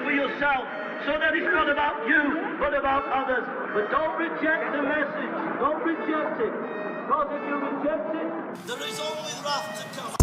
for yourself, so that it's not about you, but about others. But don't reject the message. Don't reject it. Because if you reject it, there is only wrath to come.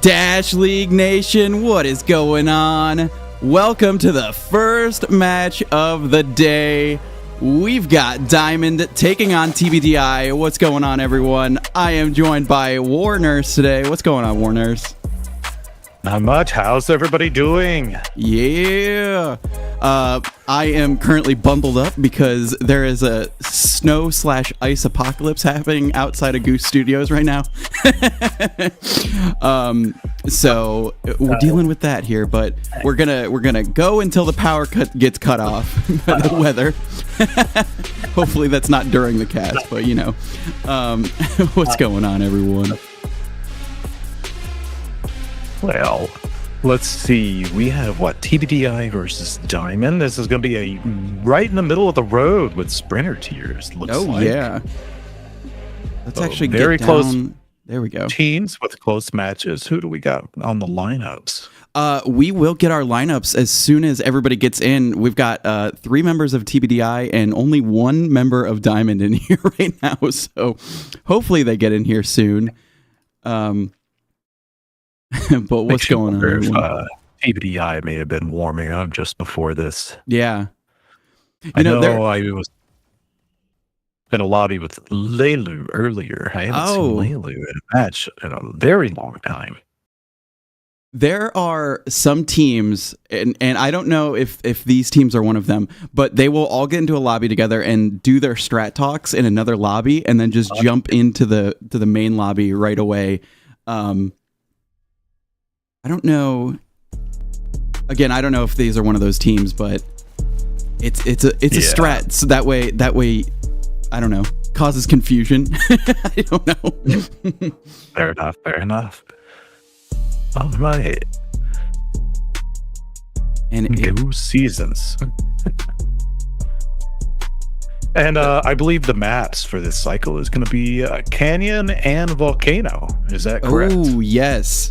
Dash League Nation, what is going on? Welcome to the first match of the day. We've got Diamond taking on TBDi. What's going on, everyone? I am joined by Warners today. What's going on, Warners? Not much. How's everybody doing? Yeah. I am currently bundled up because there is a snow/ice apocalypse happening outside of Goose Studios right now. So we're dealing with that here, but we're gonna go until the power gets cut off by the weather. Hopefully that's not during the cast, but you know, what's going on, everyone? Well, let's see. We have what? TBDi versus Diamond. This is going to be right in the middle of the road with sprinter tiers. Looks like. Yeah. Let's actually very get down. close. There we go. Teams with close matches. Who do we got on the lineups? We will get our lineups as soon as everybody gets in. We've got 3 members of TBDi and only 1 member of Diamond in here right now. So hopefully they get in here soon. But what's going on? TBDi may have been warming up just before this. Yeah. I know I was in a lobby with Leilu earlier. I haven't seen Leilu in a match in a very long time. There are some teams, and I don't know if these teams are one of them, but they will all get into a lobby together and do their strat talks in another lobby and then just jump into the main lobby right away. I don't know. Again, I don't know if these are one of those teams, but it's a strat. So that way, I don't know, causes confusion. I don't know. Fair enough. All right. And Goose seasons. And I believe the maps for this cycle is going to be Canyon and Volcano. Is that correct? Oh, yes.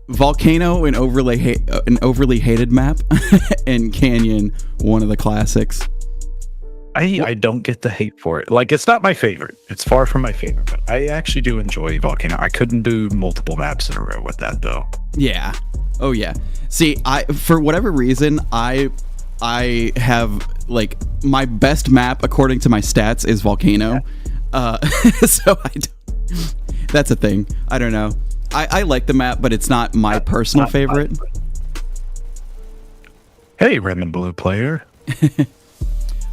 Volcano, an overly hated map, and Canyon, one of the classics. I don't get the hate for it. Like, it's not my favorite. It's far from my favorite, but I actually do enjoy Volcano. I couldn't do multiple maps in a row with that, though. Yeah. Oh, yeah. See, for whatever reason, I have, like, my best map, according to my stats, is Volcano. So that's a thing. I don't know. I like the map, but it's not my personal favorite. Hey, red and blue player.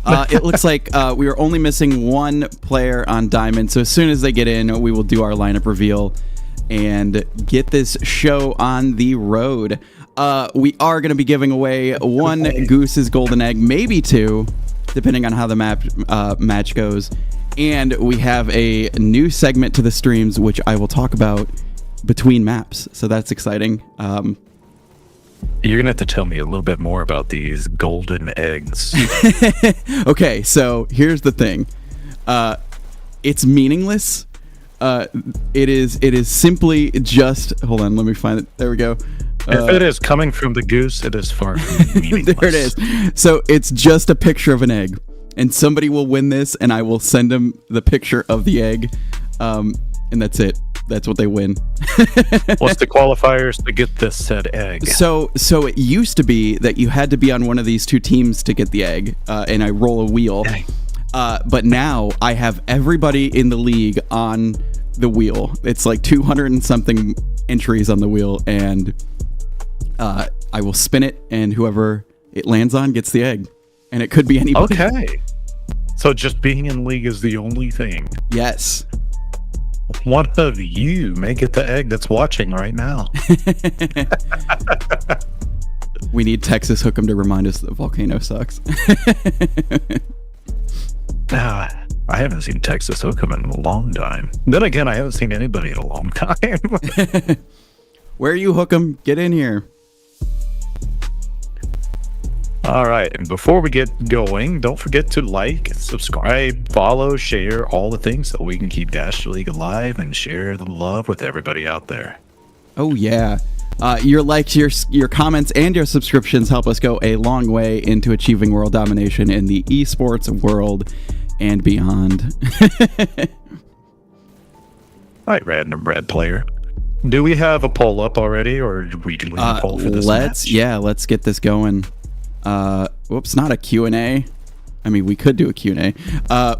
It looks like we are only missing one player on Diamond, so as soon as they get in, we will do our lineup reveal and get this show on the road. We are going to be giving away one Goose's Golden Egg, maybe two, depending on how the match goes. And we have a new segment to the streams, which I will talk about between maps, so that's exciting. You're going to have to tell me a little bit more about these golden eggs. Okay, so here's the thing. It's meaningless. It is simply just... Hold on, let me find it. There we go. If it is coming from the Goose, it is far from meaningless. There it is. So it's just a picture of an egg. And somebody will win this, and I will send them the picture of the egg. And that's it. That's what they win. What's the qualifiers to get this said egg? So it used to be that you had to be on one of these two teams to get the egg, and I roll a wheel. But now I have everybody in the league on the wheel. It's like 200 and something entries on the wheel, and I will spin it, and whoever it lands on gets the egg. And it could be anybody. Okay. So just being in league is the only thing. Yes. One of you may get the egg that's watching right now. We need Texas Hook'em to remind us that Volcano sucks. I haven't seen Texas Hook'em in a long time. Then again, I haven't seen anybody in a long time. Where are you, Hook'em? Get in here. All right, and before we get going, don't forget to like, subscribe, follow, share, all the things so we can keep Dash League alive and share the love with everybody out there. Oh, yeah. Your likes, your comments, and your subscriptions help us go a long way into achieving world domination in the esports world and beyond. All right, random red player. Do we have a poll up already, or do we do a poll for this match? Yeah, let's get this going. Whoops, not a Q&A. I mean, we could do a Q&A.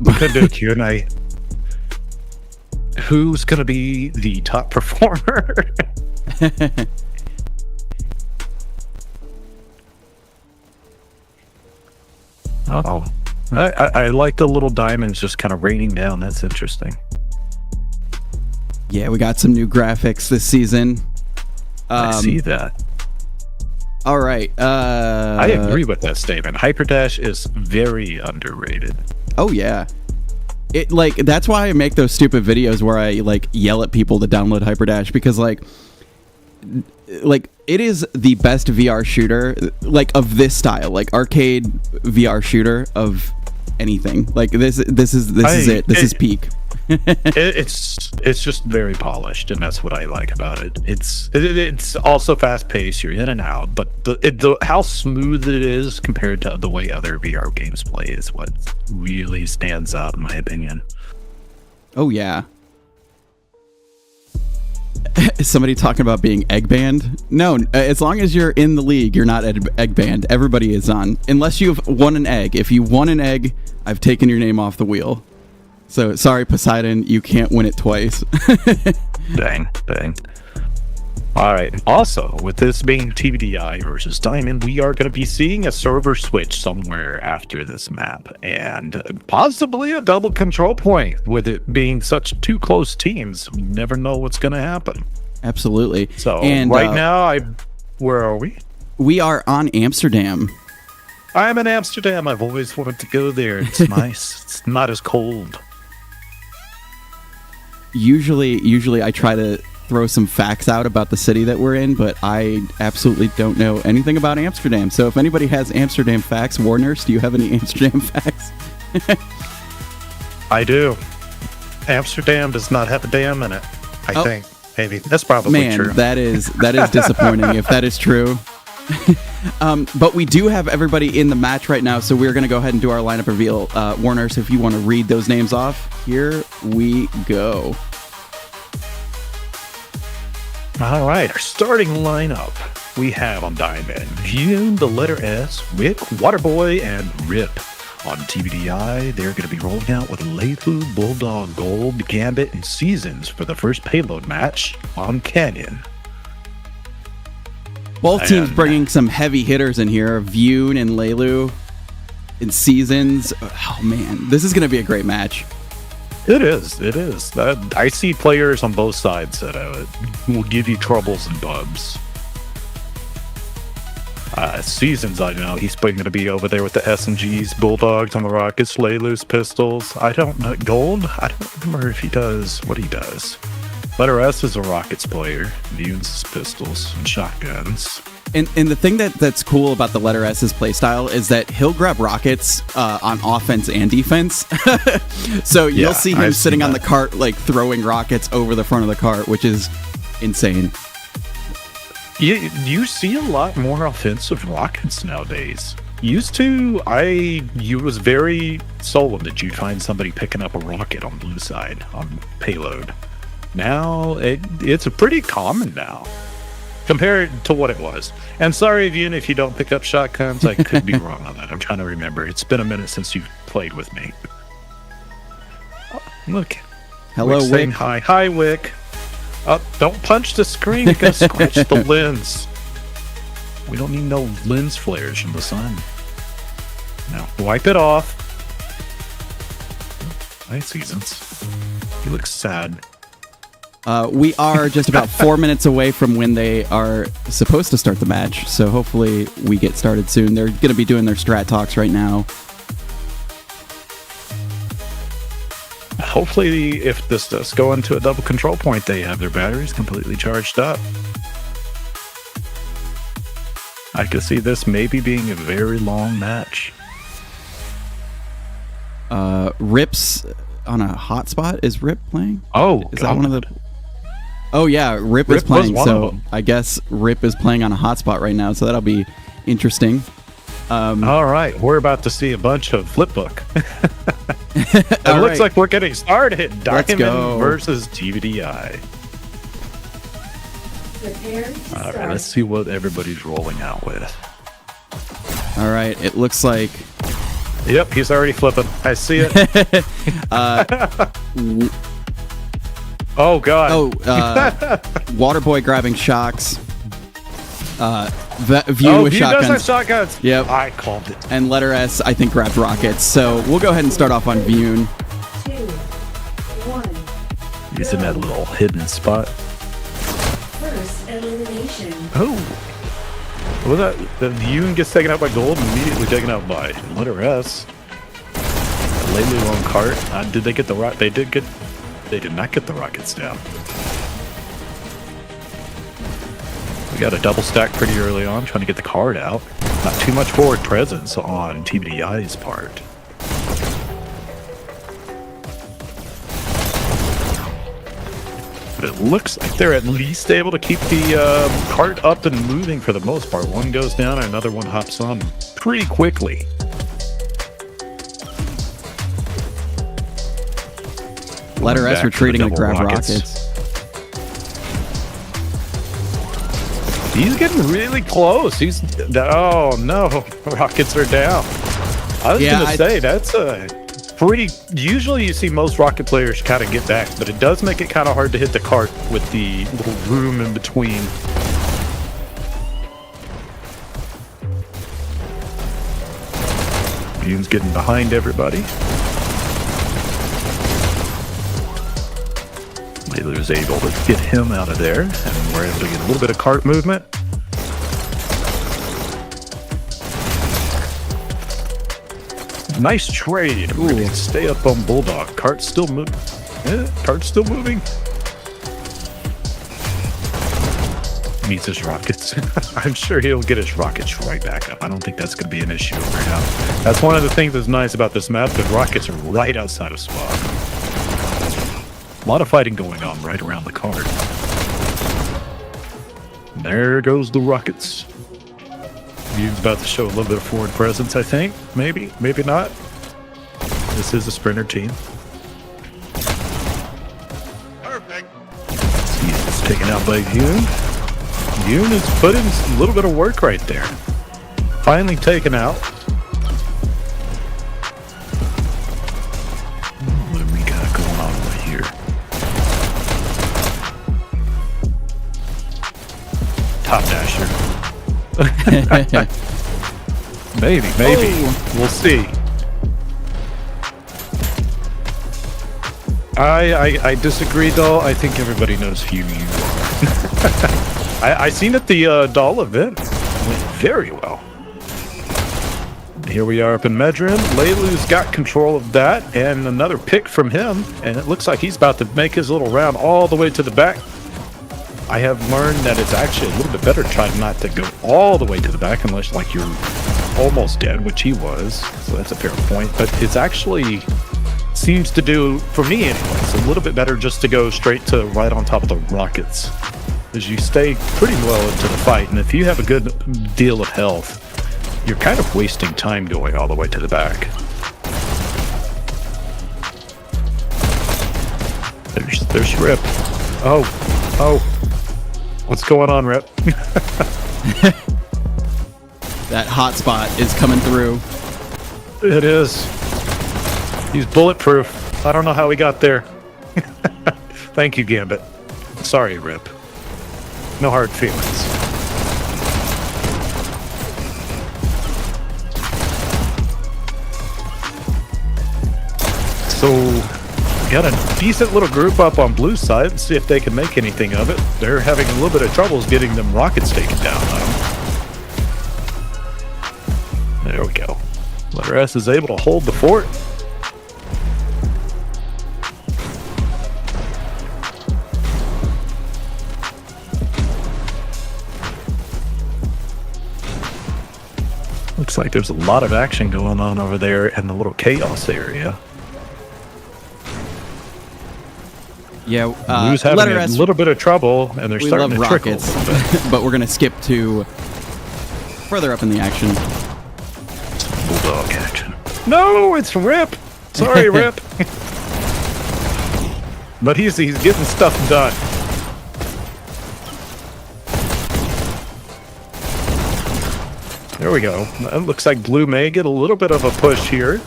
We could do a Q&A. Who's going to be the top performer? Oh, I like the little diamonds just kind of raining down. That's interesting. Yeah, we got some new graphics this season. I see that. All right. I agree with that statement. Hyperdash is very underrated. Oh yeah. That's why I make those stupid videos where I yell at people to download Hyperdash, because like it is the best VR shooter of this style, like arcade VR shooter of anything. Like this is it. This is peak. It's just very polished, and that's what I like about it. It's also fast paced. You're in and out, but how smooth it is compared to the way other VR games play is what really stands out, in my opinion. Oh yeah. Is somebody talking about being egg banned? No, as long as you're in the league, you're not egg banned. Everybody is on, unless you've won an egg. If you won an egg, I've taken your name off the wheel. So sorry, Poseidon, you can't win it twice. Dang. All right. Also, with this being TBDi versus Diamond, we are going to be seeing a server switch somewhere after this map, and possibly a double control point. With it being such two close teams, we never know what's going to happen. Absolutely. So and right now, where are we? We are on Amsterdam. I'm in Amsterdam. I've always wanted to go there. It's nice. It's not as cold. Usually I try to throw some facts out about the city that we're in, but I absolutely don't know anything about Amsterdam. So if anybody has Amsterdam facts, Warners, do you have any Amsterdam facts? I do. Amsterdam does not have a dam in it. I think. Maybe. That's probably true. Man, that is disappointing if that is true. But we do have everybody in the match right now, so we're going to go ahead and do our lineup reveal. Warners, if you want to read those names off, here we go. All right, our starting lineup. We have on Diamond, Vune, the letter S, Wick, Waterboy, and Rip. On TBDi, they're going to be rolling out with Leifu, Bulldog, Gold, Gambit, and Seasons for the first payload match on Canyon. Both teams bringing some heavy hitters in here, Vune and Leilu in Seasons. Oh, man, this is going to be a great match. It is. I see players on both sides that will give you troubles and bubs. Seasons, I know he's going to be over there with the SMGs, Bulldogs on the Rockets, Leilu's pistols. I don't know. Gold? I don't remember if he does what he does. Letter S is a Rockets player. Vune's pistols and shotguns. And the thing that's cool about the letter S's playstyle is that he'll grab rockets on offense and defense. So you'll see him sitting on the cart, like throwing rockets over the front of the cart, which is insane. You see a lot more offensive rockets nowadays. Used to, you was very seldom that you'd find somebody picking up a rocket on blue side on payload. Now it's pretty common now compared to what it was. And sorry, Vune, if you don't pick up shotguns, I could be wrong on that. I'm trying to remember. It's been a minute since you've played with me. Oh, look. Hello, Wick. Saying Wick. hi. Hi, Wick. Don't punch the screen. You're going to scratch the lens. We don't need no lens flares from the sun. Now, wipe it off. Nice Seasons. He looks sad. We are just about 4 minutes away from when they are supposed to start the match, so hopefully we get started soon. They're going to be doing their strat talks right now. Hopefully, if this does go into a double control point, they have their batteries completely charged up. I could see this maybe being a very long match. Rip's on a hotspot. Is Rip playing? Oh, is that one of the... Oh, yeah, Rip is playing, so I guess Rip is playing on a hotspot right now, so that'll be interesting. All right, we're about to see a bunch of flipbook. It looks like we're getting started. Diamond versus TBDi. All right, let's see what everybody's rolling out with. All right, it looks like... Yep, he's already flipping. I see it. Oh, God. Oh, Waterboy grabbing shocks. Vune with shotguns. Does have shotguns. Yep. I called it. And letter S, I think, grabbed rockets. So we'll go ahead and start off on Vune. 2, 1. He's in that little hidden spot. First elimination. Oh. What was that? The Vune gets taken out by Gold, immediately taken out by letter S. Leilu on cart. Did they get the rock? They did not get the rockets down. We got a double stack pretty early on, trying to get the card out. Not too much forward presence on TBDi's part. But it looks like they're at least able to keep the cart up and moving for the most part. One goes down, and another one hops on pretty quickly. Letter S retreating to grab rockets. He's getting really close. Oh no, rockets are down. I was gonna say that's a pretty. Usually, you see most rocket players kind of get back, but it does make it kind of hard to hit the cart with the little room in between. Vune's getting behind everybody. Leilu was able to get him out of there, and we're able to get a little bit of cart movement. Nice trade. Ooh. Stay up on Bulldog. Cart's still moving. Cart's still moving. Needs his rockets. I'm sure he'll get his rockets right back up. I don't think that's going to be an issue right now. That's one of the things that's nice about this map. The rockets are right outside of spawn. A lot of fighting going on right around the card. There goes the rockets. He's about to show a little bit of forward presence, I think. Maybe, maybe not. This is a sprinter team. Perfect. He's taken out by Yoon. Yoon has put in a little bit of work right there. Finally taken out. What do we got going on over here? Top dasher. Maybe. Oh. We'll see. I disagree though. I think everybody knows who you are. I seen that the doll event went very well. Here we are up in Medrin. Leilu's got control of that, and another pick from him, and it looks like he's about to make his little round all the way to the back. I have learned that it's actually a little bit better try not to go all the way to the back unless like you're almost dead, which he was, so that's a fair point. But it's actually seems to do, for me anyways, a little bit better just to go straight to right on top of the rockets, as you stay pretty well into the fight, and if you have a good deal of health, you're kind of wasting time going all the way to the back. There's Rip. Oh, what's going on, Rip? That hotspot is coming through. It is. He's bulletproof. I don't know how he got there. Thank you, Gambit. Sorry, Rip. No hard feelings. So, got a decent little group up on blue side. Let's see if they can make anything of it. They're having a little bit of troubles getting them rockets taken down on them. There we go. Letter S is able to hold the fort. Looks like there's a lot of action going on over there in the little chaos area. Yeah, Who's having letter a S, little bit of trouble, and they're we starting love to trickle. rockets, but we're gonna skip to further up in the action. Bulldog action. No, it's Rip. Sorry, Rip. But he's getting stuff done. There we go. It looks like Blue may get a little bit of a push here.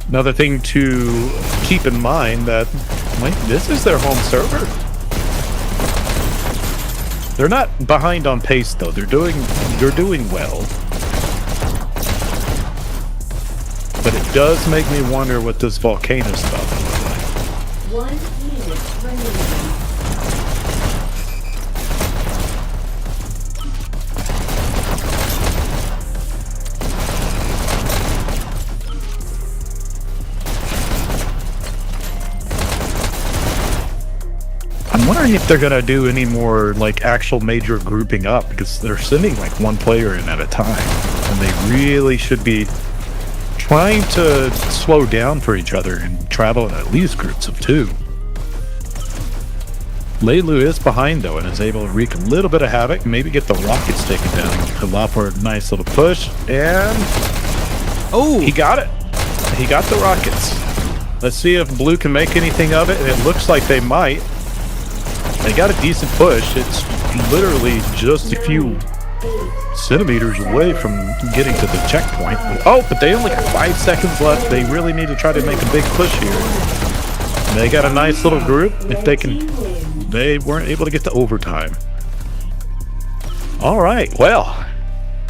Another thing to keep in mind that this is their home server. They're not behind on pace though. They're doing well. But it does make me wonder what this volcano stuff is like. 1 minute remaining. I'm wondering if they're gonna do any more like actual major grouping up, because they're sending like one player in at a time, and they really should be trying to slow down for each other and travel in at least groups of 2. Leilu is behind though and is able to wreak a little bit of havoc, maybe get the rockets taken down, allow for a nice little push, and he got it. He got the rockets. Let's see if Blue can make anything of it, and it looks like they might. They got a decent push. It's literally just a few centimeters away from getting to the checkpoint. Oh, but they only got 5 seconds left. They really need to try to make a big push here. They got a nice little group. If they can, they weren't able to get to overtime. All right, well,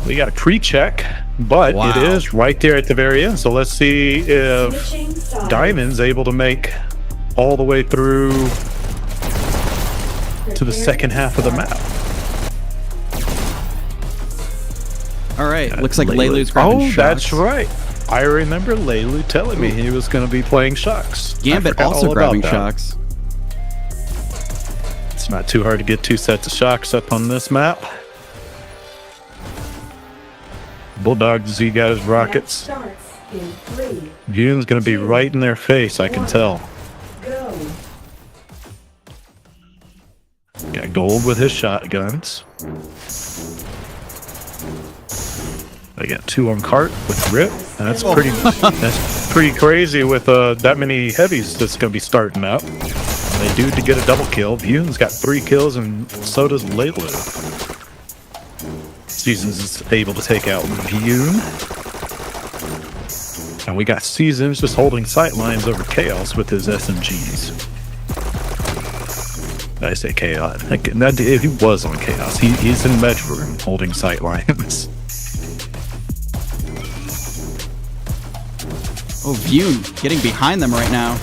we got a pre-check, but Wow. it is right there at the very end. So let's see if Diamond's able to make all the way through to the second half of the map. All right, looks like Leilu's grabbing Oh, shocks. that's right. I remember Leilu telling me he was going to be playing shocks. Gambit also grabbing shocks. It's not too hard to get 2 sets of shocks up on this map. Bulldog Z got his rockets. Starts in 3. Yoon's going to be right in their face, I can tell. Go. Got gold with his shotguns. They got 2 on cart with Rip. That's pretty crazy with that many heavies that's going to be starting up. They do to get a double kill. Yoon's got 3 kills and so does Leilu. Seasons is able to take out Yoon. And we got Seasons just holding sight lines over Chaos with his SMGs. I say Chaos. He was on Chaos. He's in Medroom holding sight lines. Oh, Vune getting behind them right now.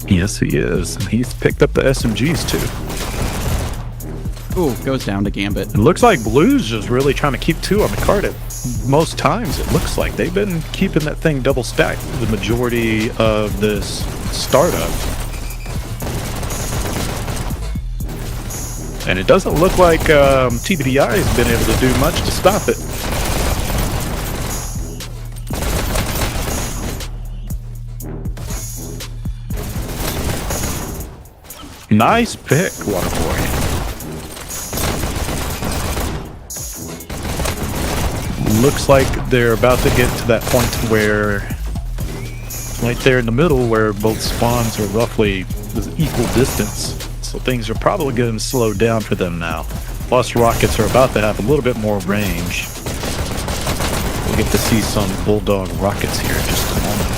Yes, he is. And he's picked up the SMGs too. Ooh, goes down to Gambit. It looks like Blue's just really trying to keep 2 on the card at most times. It looks like they've been keeping that thing double stacked the majority of this startup. And it doesn't look like TBDi has been able to do much to stop it. Nice pick, Waterboy. Looks like they're about to get to that point where, right there in the middle, where both spawns are roughly equal distance. So things are probably going to slow down for them now. Plus, rockets are about to have a little bit more range. We'll get to see some Bulldog rockets here in just a moment.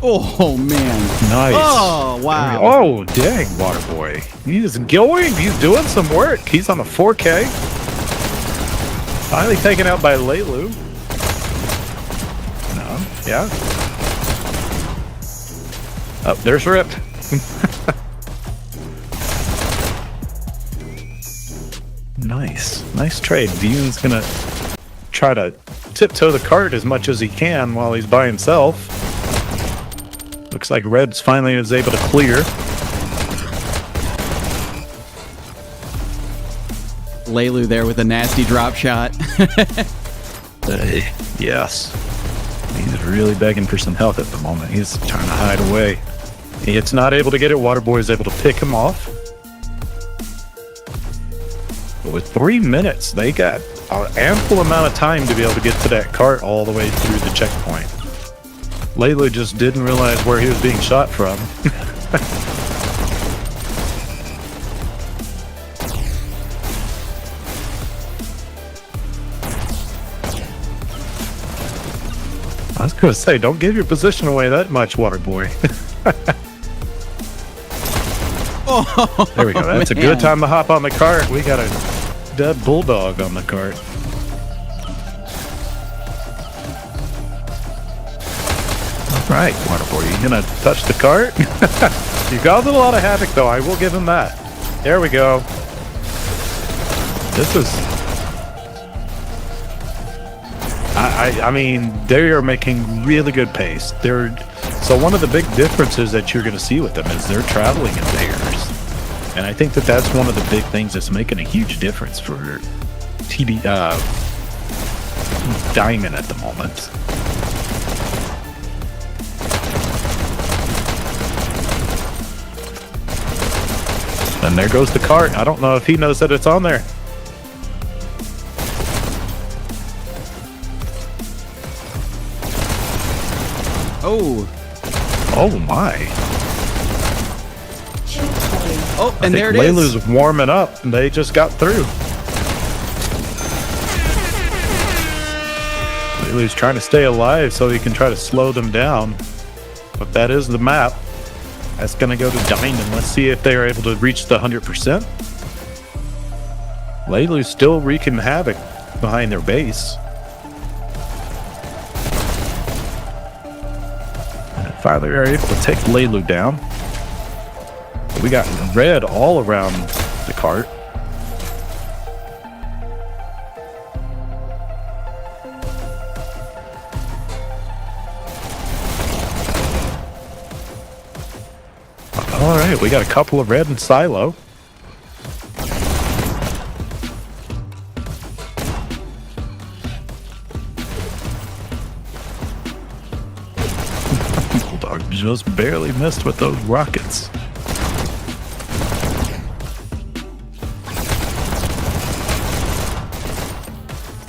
Oh, man. Nice. Oh, wow. Oh, dang, Waterboy. He's going. He's doing some work. He's on a 4K. Finally taken out by Leilu. No. Yeah. Oh, there's Rip. Nice. Nice trade. Vune's gonna try to tiptoe the cart as much as he can while he's by himself. Looks like Red's finally is able to clear. Leilu there with a nasty drop shot. Yes. He's really begging for some help at the moment. He's trying to hide away. It's not able to get it. Waterboy is able to pick him off. But with 3 minutes, they got an ample amount of time to be able to get to that cart all the way through the checkpoint. Leilu just didn't realize where he was being shot from. I was going to say, don't give your position away that much, Waterboy. Oh, there we go. That's a man. good time to hop on the cart. We got a dead Bulldog on the cart. Right, Waterboy, you gonna touch the cart? You caused a lot of havoc, though. I will give him that. There we go. This is... I mean, they are making really good pace. So one of the big differences that you're going to see with them is they're traveling in pairs. And I think that that's one of the big things that's making a huge difference for Diamond at the moment. And there goes the cart. I don't know if he knows that it's on there. Oh. Oh my. Oh, and there it is. Leilu's warming up, and they just got through. Leilu's trying to stay alive so he can try to slow them down. But that is the map. That's going to go to Diamond. Let's see if they are able to reach the 100%. Leilu's still wreaking havoc behind their base. Finally are able to take Leilu down. We got red all around the cart. All right, we got a couple of red in silo. Bulldog just barely missed with those rockets.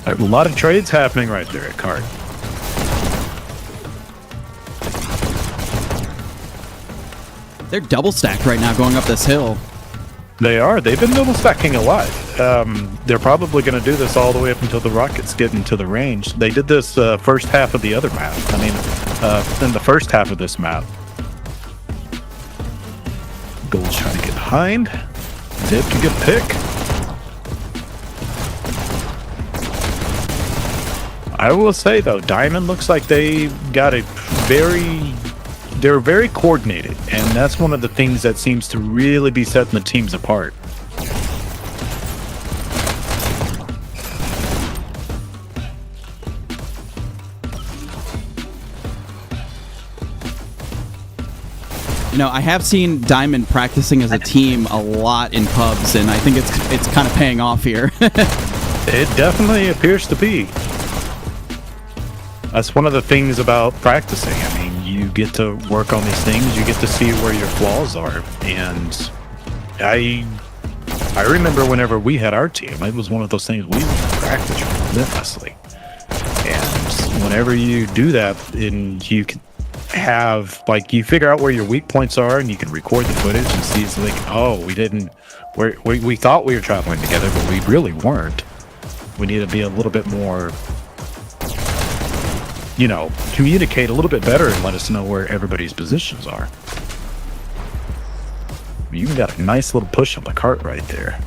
A lot of trades happening right there at cart. They're double stacked right now going up this hill. They are. They've been double stacking a lot. They're probably going to do this all the way up until the rockets get into the range. They did this first half of the other map. I mean, in the first half of this map. Gold's trying to get behind. Zip to get pick. I will say though, Diamond looks like they got a they're very coordinated, and that's one of the things that seems to really be setting the teams apart. You know, I have seen Diamond practicing as a team a lot in pubs, and I think it's kind of paying off here. It definitely appears to be. That's one of the things about practicing. I mean, you get to work on these things, you get to see where your flaws are. And I remember whenever we had our team, it was one of those things we practiced relentlessly. And whenever you do that, and you can have, like, you figure out where your weak points are, and you can record the footage and see, it's like, oh, we thought we were traveling together, but we really weren't. We need to be a little bit more, you know, communicate a little bit better and let us know where everybody's positions are. You got a nice little push on the cart right there.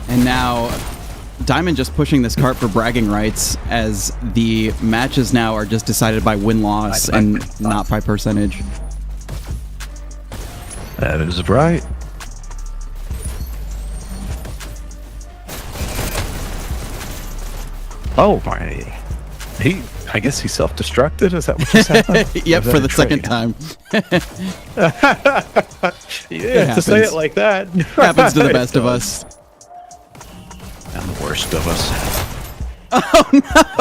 And now Diamond just pushing this cart for bragging rights, as the matches now are just decided by win-loss and not by percentage. That is right. Oh my! I guess he self-destructed. Is that what just happened? Yep, for the second time. Yeah, to say it like that Happens to the best of us. And the worst of us.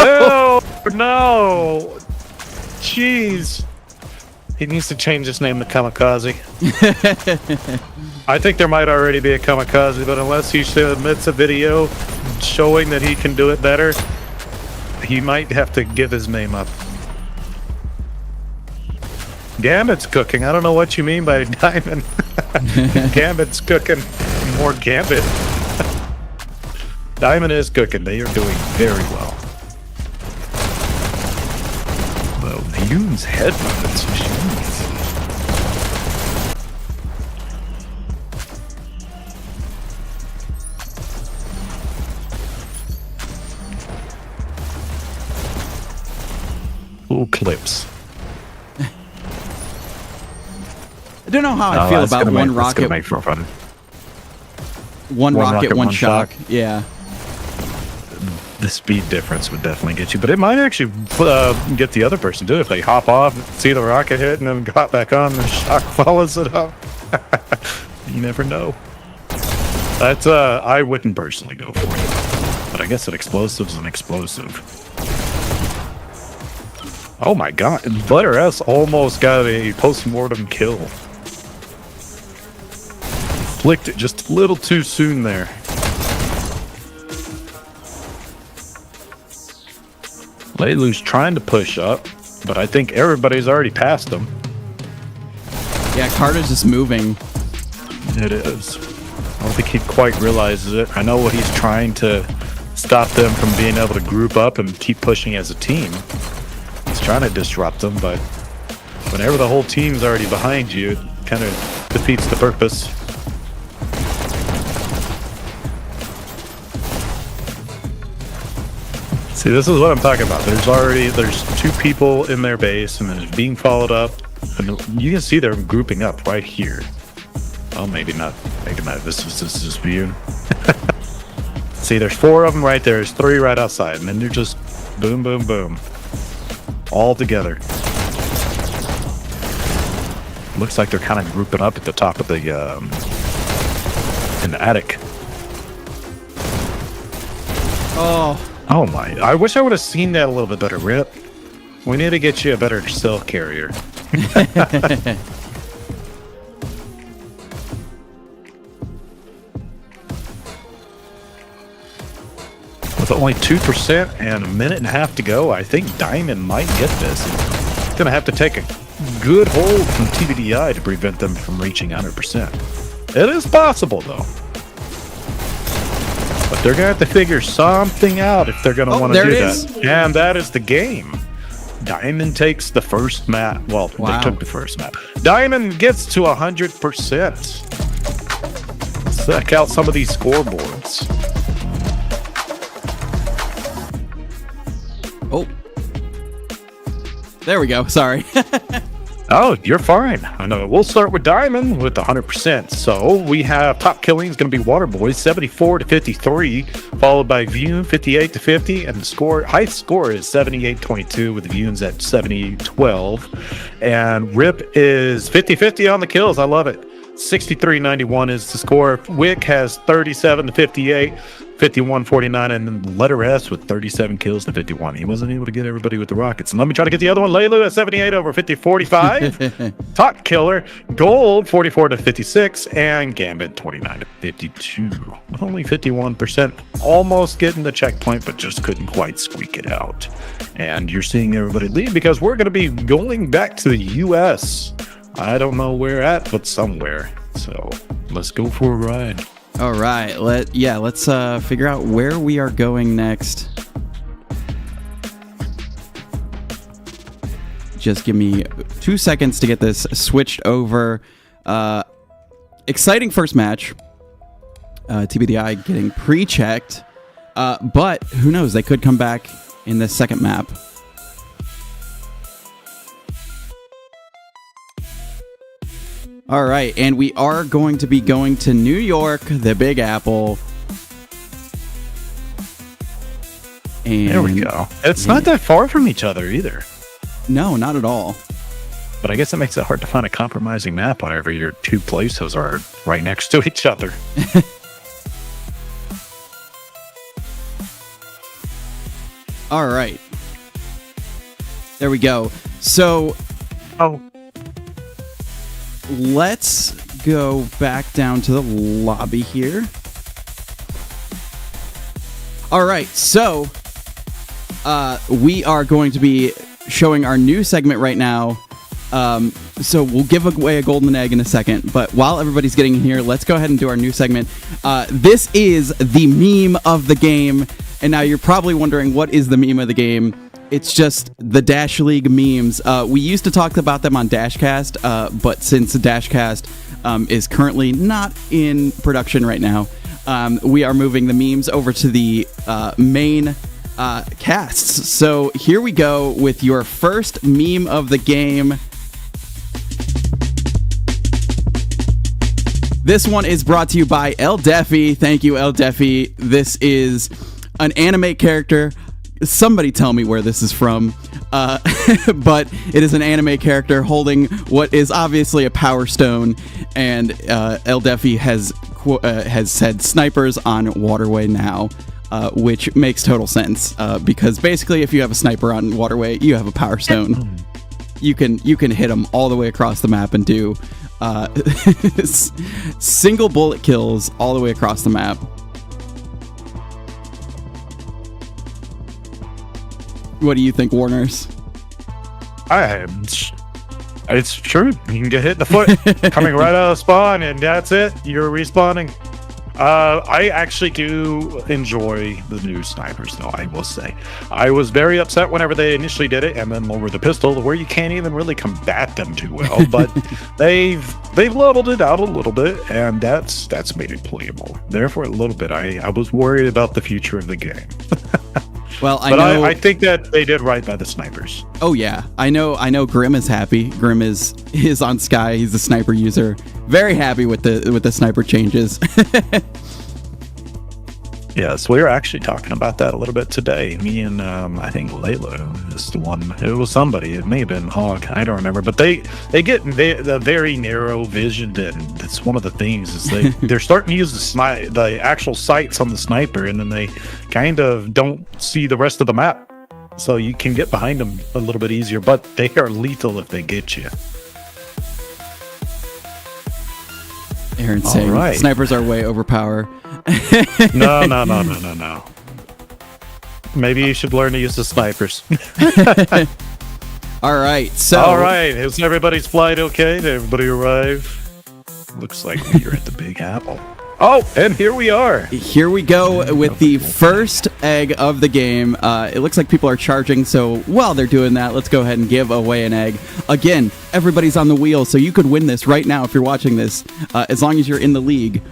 Oh Oh no! Jeez. He needs to change his name to Kamikaze. I think there might already be a Kamikaze, but unless he submits a video showing that he can do it better, he might have to give his name up. Gambit's cooking. I don't know what you mean by Diamond. Gambit's cooking. More Gambit. Diamond is cooking. They are doing very well. Well, Yoon's head movements. Jeez. Little clips. I don't know how I feel about one rocket. Make for fun. One rocket, one shock. Yeah. The speed difference would definitely get you, but it might actually get the other person too if they hop off, see the rocket hit, and then hop back on. The shock follows it up. You never know. That's I wouldn't personally go for it, but I guess an explosive is an explosive. Oh my god, Butter S almost got a post-mortem kill. Flicked it just a little too soon there. Leilu's trying to push up, but I think everybody's already past him. Yeah, Carter's just moving. It is. I don't think he quite realizes it. I know what he's trying to stop them from being able to group up and keep pushing as a team. He's trying to disrupt them, but whenever the whole team's already behind you, it kind of defeats the purpose. See, this is what I'm talking about. There's 2 people in their base, and then it's being followed up. And you can see they're grouping up right here. Oh, maybe not. Maybe not. This is view. See, there's 4 of them right there. There's 3 right outside, and then they're just boom, boom, boom, all together. Looks like they're kind of grouping up at the top of the in the attic. Oh my! I wish I would have seen that a little bit better, Rip. We need to get you a better cell carrier. With only 2% and a minute and a half to go, I think Diamond might get this. It's gonna have to take a good hold from TBDi to prevent them from reaching 100%. It is possible, though. But they're going to have to figure something out if they're going to want to do that. And that is the game. Diamond takes the first map. Well, They took the first map. Diamond gets to 100%. Check out some of these scoreboards. Oh. There we go. Sorry. Oh, you're fine. I know. We'll start with Diamond with 100%. So we have top killing is going to be Waterboy 74 to 53, followed by Vune 58 to 50, and the highest score is 78-22 with Vunes at 70-12, and Rip is 50-50 on the kills. I love it. 63-91 is the score. Wick has 37 to 58. 51-49, and then letter S with 37 kills to 51. He wasn't able to get everybody with the rockets. And let me try to get the other one. Laylu at 78 over 50-45. Top killer, Gold 44 to 56, and Gambit 29 to 52. Only 51%, almost getting the checkpoint, but just couldn't quite squeak it out. And you're seeing everybody leave because we're going to be going back to the U.S. I don't know where at, but somewhere. So let's go for a ride. All right, let's figure out where we are going next. Just give me 2 seconds to get this switched over. Exciting first match. TBDi getting pre-checked, but who knows? They could come back in the second map. All right, and we are going to be going to New York, the Big Apple. And there we go. It's not that far from each other either. No, not at all. But I guess it makes it hard to find a compromising map whenever your 2 places are right next to each other. All right. There we go. So... let's go back down to the lobby here. All right, so we are going to be showing our new segment right now. So we'll give away a golden egg in a second, but while everybody's getting in here, let's go ahead and do our new segment. This is the meme of the game, and now you're probably wondering, what is the meme of the game? It's just the Dash League memes. We used to talk about them on Dashcast, but since Dashcast is currently not in production right now, we are moving the memes over to the main casts. So here we go with your first meme of the game. This one is brought to you by El Defi. Thank you, El Defi. This is an anime character. Somebody tell me where this is from, but it is an anime character holding what is obviously a power stone, and El Defi has said snipers on Waterway now, which makes total sense, because basically if you have a sniper on Waterway, you have a power stone. You can hit them all the way across the map and do single bullet kills all the way across the map. What do you think, Warners? It's true. You can get hit in the foot coming right out of spawn, and that's it. You're respawning. I actually do enjoy the new snipers, though, I will say. I was very upset whenever they initially did it, and then over the pistol, where you can't even really combat them too well. But they've leveled it out a little bit, and that's made it playable. Therefore, a little bit, I was worried about the future of the game. Well, I But know. I think that they did right by the snipers. Oh yeah, I know. Grim is happy. Grim is on Sky. He's a sniper user. Very happy with the sniper changes. Yes, we were actually talking about that a little bit today. Me and I think Layla is the one. It was somebody. It may have been Hog. I don't remember. But they get the very narrow vision, and that's one of the things is they're starting to use the actual sights on the sniper, and then they kind of don't see the rest of the map. So you can get behind them a little bit easier, but they are lethal if they get you. Aaron's saying right. snipers are way overpowered. No. Maybe you should learn to use the snipers. All right, so All right, is everybody's flight okay? Did everybody arrive? Looks like we're at the Big Apple. Oh, and here we are. here we go with the first egg of the game. It looks like people are charging, so while they're doing that, let's go ahead and give away an egg. Again, everybody's on the wheel, so you could win this right now if you're watching this, as long as you're in the league.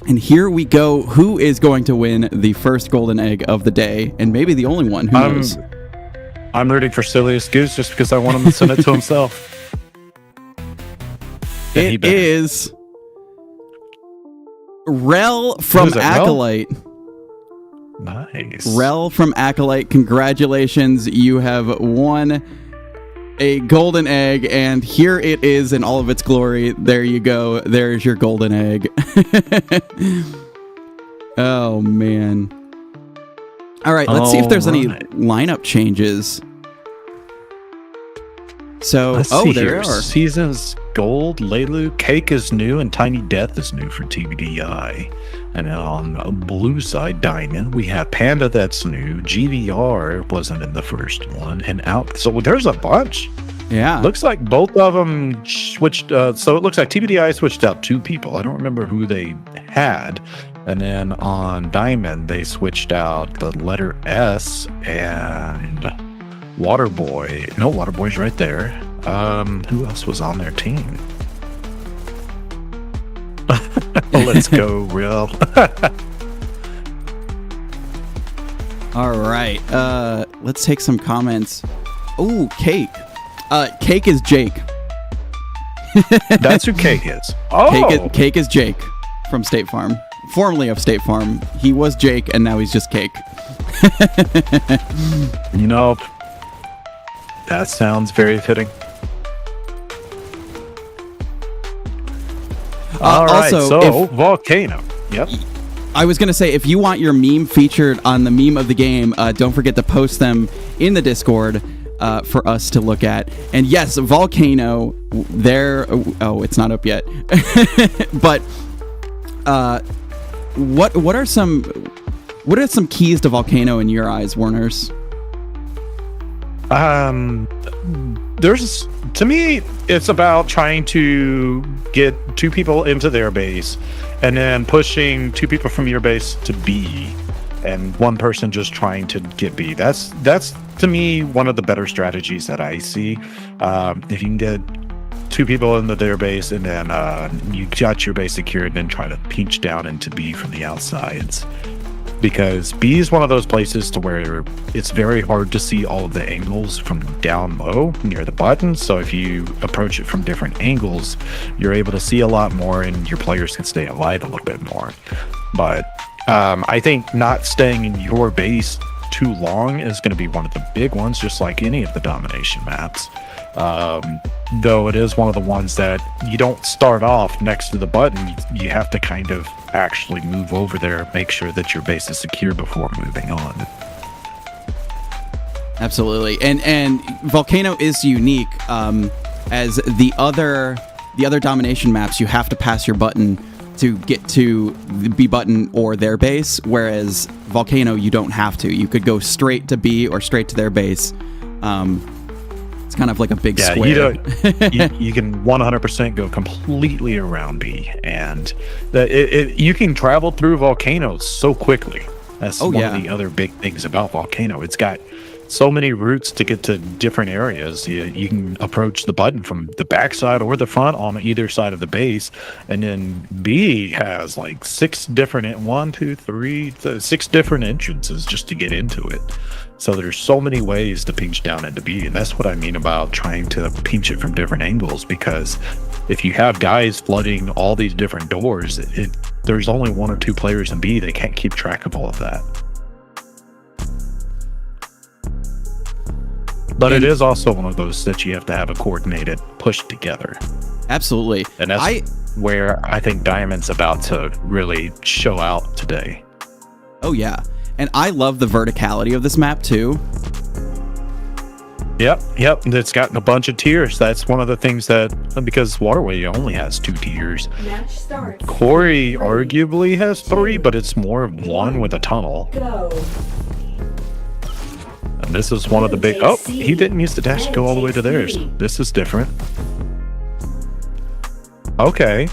And here we go. Who is going to win the first golden egg of the day? And maybe the only one. Who knows? I'm rooting for Silliest Goose just because I want him to send it to himself. And he It better. is Rel from Who is it, Rel? Acolyte. Nice. Rel from Acolyte, congratulations. You have won a golden egg, and here it is in all of its glory. There you go. There's your golden egg. Oh, man. All right, let's see if there's any Alright. lineup changes. So, Let's see there here. are. Seasons Gold, Lelu, Cake is new, and Tiny Death is new for TBDi. And then on the blue side, Diamond, we have Panda that's new. GVR wasn't in the first one, and out. So there's a bunch. Yeah. Looks like both of them switched. So it looks like TBDi switched out 2 people. I don't remember who they had. And then on Diamond, they switched out the letter S and Waterboy. No, Waterboy's right there. Who else was on their team? Let's go, Real. All right. Let's take some comments. Oh, Cake. Cake is Jake. That's who Cake is. Oh, Cake is Jake from State Farm. Formerly of State Farm. He was Jake, and now he's just Cake. you know, that sounds very fitting. All right, also, so Volcano. Yep. I was going to say, if you want your meme featured on the meme of the game, don't forget to post them in the Discord for us to look at. And yes, Volcano, there. Oh, it's not up yet. But what are some keys to Volcano in your eyes, Warners? There's, to me, it's about trying to get 2 people into their base and then pushing 2 people from your base to B and 1 person just trying to get B. That's to me one of the better strategies that I see. If you can get 2 people into their base and then you got your base secured and then try to pinch down into B from the outsides. Because B is one of those places to where it's very hard to see all of the angles from down low near the button. So if you approach it from different angles, you're able to see a lot more and your players can stay alive a little bit more. But I think not staying in your base too long is going to be one of the big ones, just like any of the domination maps. Though it is one of the ones that you don't start off next to the button. You have to kind of actually move over there, make sure that your base is secure before moving on. Absolutely, and Volcano is unique. As the other domination maps, you have to pass your button to get to the B button or their base, whereas Volcano, you don't have to. You could go straight to B or straight to their base. It's kind of like a big square. You can 100% go completely around B, and you can travel through volcanoes so quickly. That's one of the other big things about Volcano. It's got so many routes to get to different areas. You can approach the button from the backside or the front on either side of the base, and then B has like 6 different entrances just to get into it. So there's so many ways to pinch down into B, and that's what I mean about trying to pinch it from different angles, because if you have guys flooding all these different doors, there's only 1 or 2 players in B. They can't keep track of all of that. But it is also one of those that you have to have a coordinated push together. Absolutely. And that's where I think Diamond's about to really show out today. Oh, yeah. And I love the verticality of this map, too. Yep. It's got a bunch of tiers. That's one of the things that, because Waterway only has 2 tiers. Match starts. Corey arguably has 3, but it's more of 1 with a tunnel. Go. And this is one of the big... Oh, he didn't use the dash to go all the way to theirs. This is different. Okay.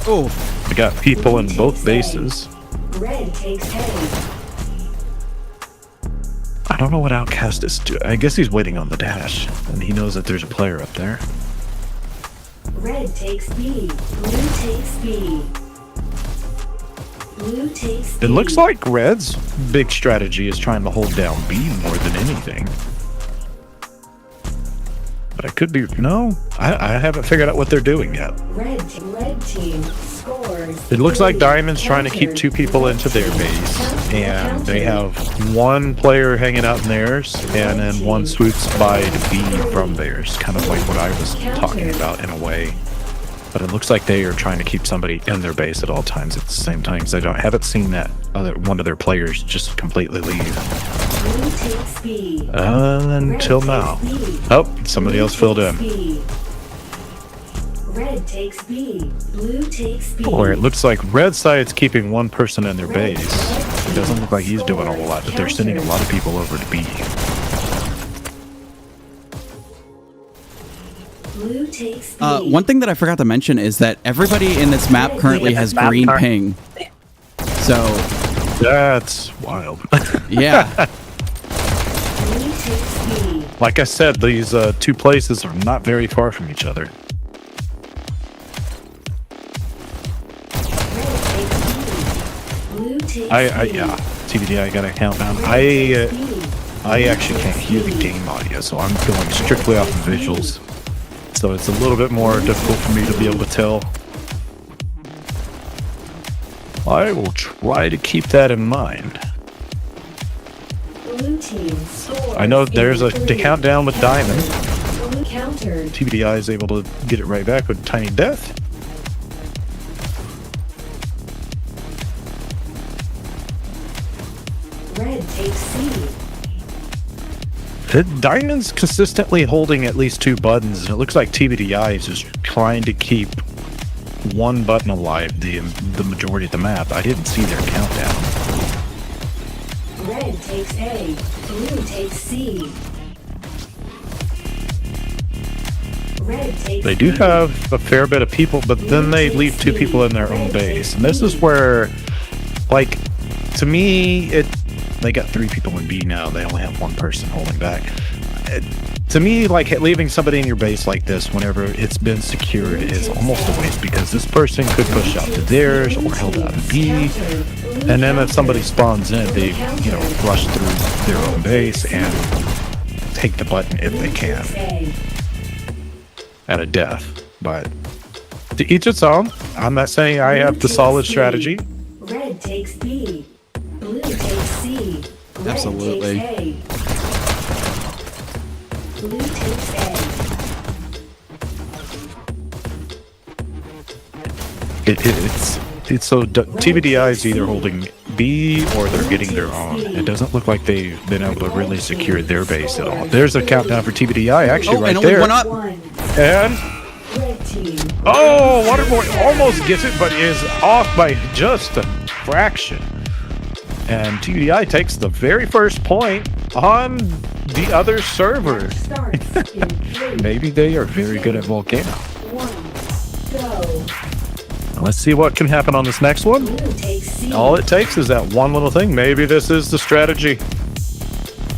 Oh. We got people in both bases. Red takes A. I don't know what Outcast is doing. I guess he's waiting on the dash, and he knows that there's a player up there. Red takes B. Blue takes B. Blue takes B. It looks like Red's big strategy is trying to hold down B more than anything. But I could be... No, I haven't figured out what they're doing yet. Red team scores. It looks like Diamond's trying to keep 2 people into their base, and they have 1 player hanging out in theirs, and then 1 swoops by to B from theirs, kind of like what I was talking about in a way. But it looks like they are trying to keep somebody in their base at all times at the same time, because I haven't seen that one of their players just completely leave. Blue takes B. Until now. Oh, somebody else filled in. Red takes B. Blue takes B. Or it looks like Red side's keeping 1 person in their base. It doesn't look like he's doing a whole lot, but they're sending a lot of people over to B. Blue takes B. One thing that I forgot to mention is that everybody in this map currently has green ping. So... That's wild. Yeah. Blue takes B. Like I said, these 2 places are not very far from each other. Yeah, TBDi got a countdown. I actually can't hear the game audio, so I'm going strictly off of visuals. So it's a little bit more difficult for me to be able to tell. I will try to keep that in mind. Blue team scores. I know there's a countdown with Diamond. Blue countered. TBDi is able to get it right back with Tiny Death. Red takes C. Diamond's consistently holding at least 2 buttons, and it looks like TBDi is just trying to keep 1 button alive the majority of the map. I didn't see their countdown. Red takes A. Blue takes C. Red takes They do B. have a fair bit of people, but then they leave 2 people in their own base. And this is where, like, to me, they got 3 people in B now. They only have 1 person holding back. To me, like, leaving somebody in your base like this whenever it's been secured is almost a waste, because this person could push out to theirs or hold out to B. And then if somebody spawns in, they, rush through their own base and take the button if they can at a death. But to each its own. I'm not saying I have the solid strategy. Red takes B. Blue takes C. Red Absolutely. Takes A. Blue takes A. It's so TBDi is either holding B or they're getting their own. It doesn't look like they've been able to really secure their base at all. There's a countdown for TBDi actually right and only there. 1 up. And Red team. oh, Waterboy almost gets it, but is off by just a fraction. And TBDi takes the very first point on the other server. Starts in 3. Maybe they are very good at Volcano. 1. Go. Let's see what can happen on this next one. Blue takes C. All it takes is that one little thing. Maybe this is the strategy.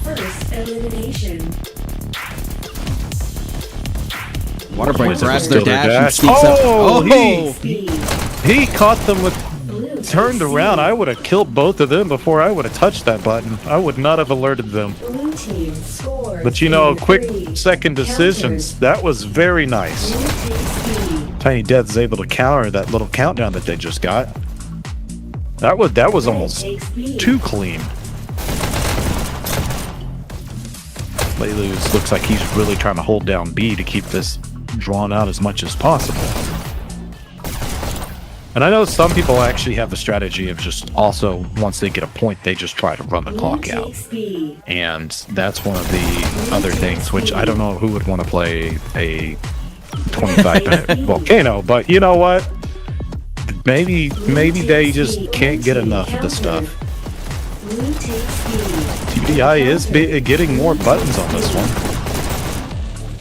First elimination. Waterbreak Was it grabs still their their dash and dash? sneaks up. Oh, B. He caught them with Blue takes turned around. C. I would have killed both of them before I would have touched that button. I would not have alerted them. Blue team scores. But you know, in quick 3. second decisions. That was very nice. Blue takes B. Tiny Death is able to counter that little countdown that they just got. That was almost Takes B. too clean. Leiluz looks like he's really trying to hold down B to keep this drawn out as much as possible. And I know some people actually have the strategy of just also, once they get a point, they just try to run the Blue clock out. takes B. And that's one of the other things, which I don't know who would want to play a 25-minute volcano, but you know what? Maybe they just can't get enough of the stuff. Blue takes B. TBDi is getting more buttons on this one.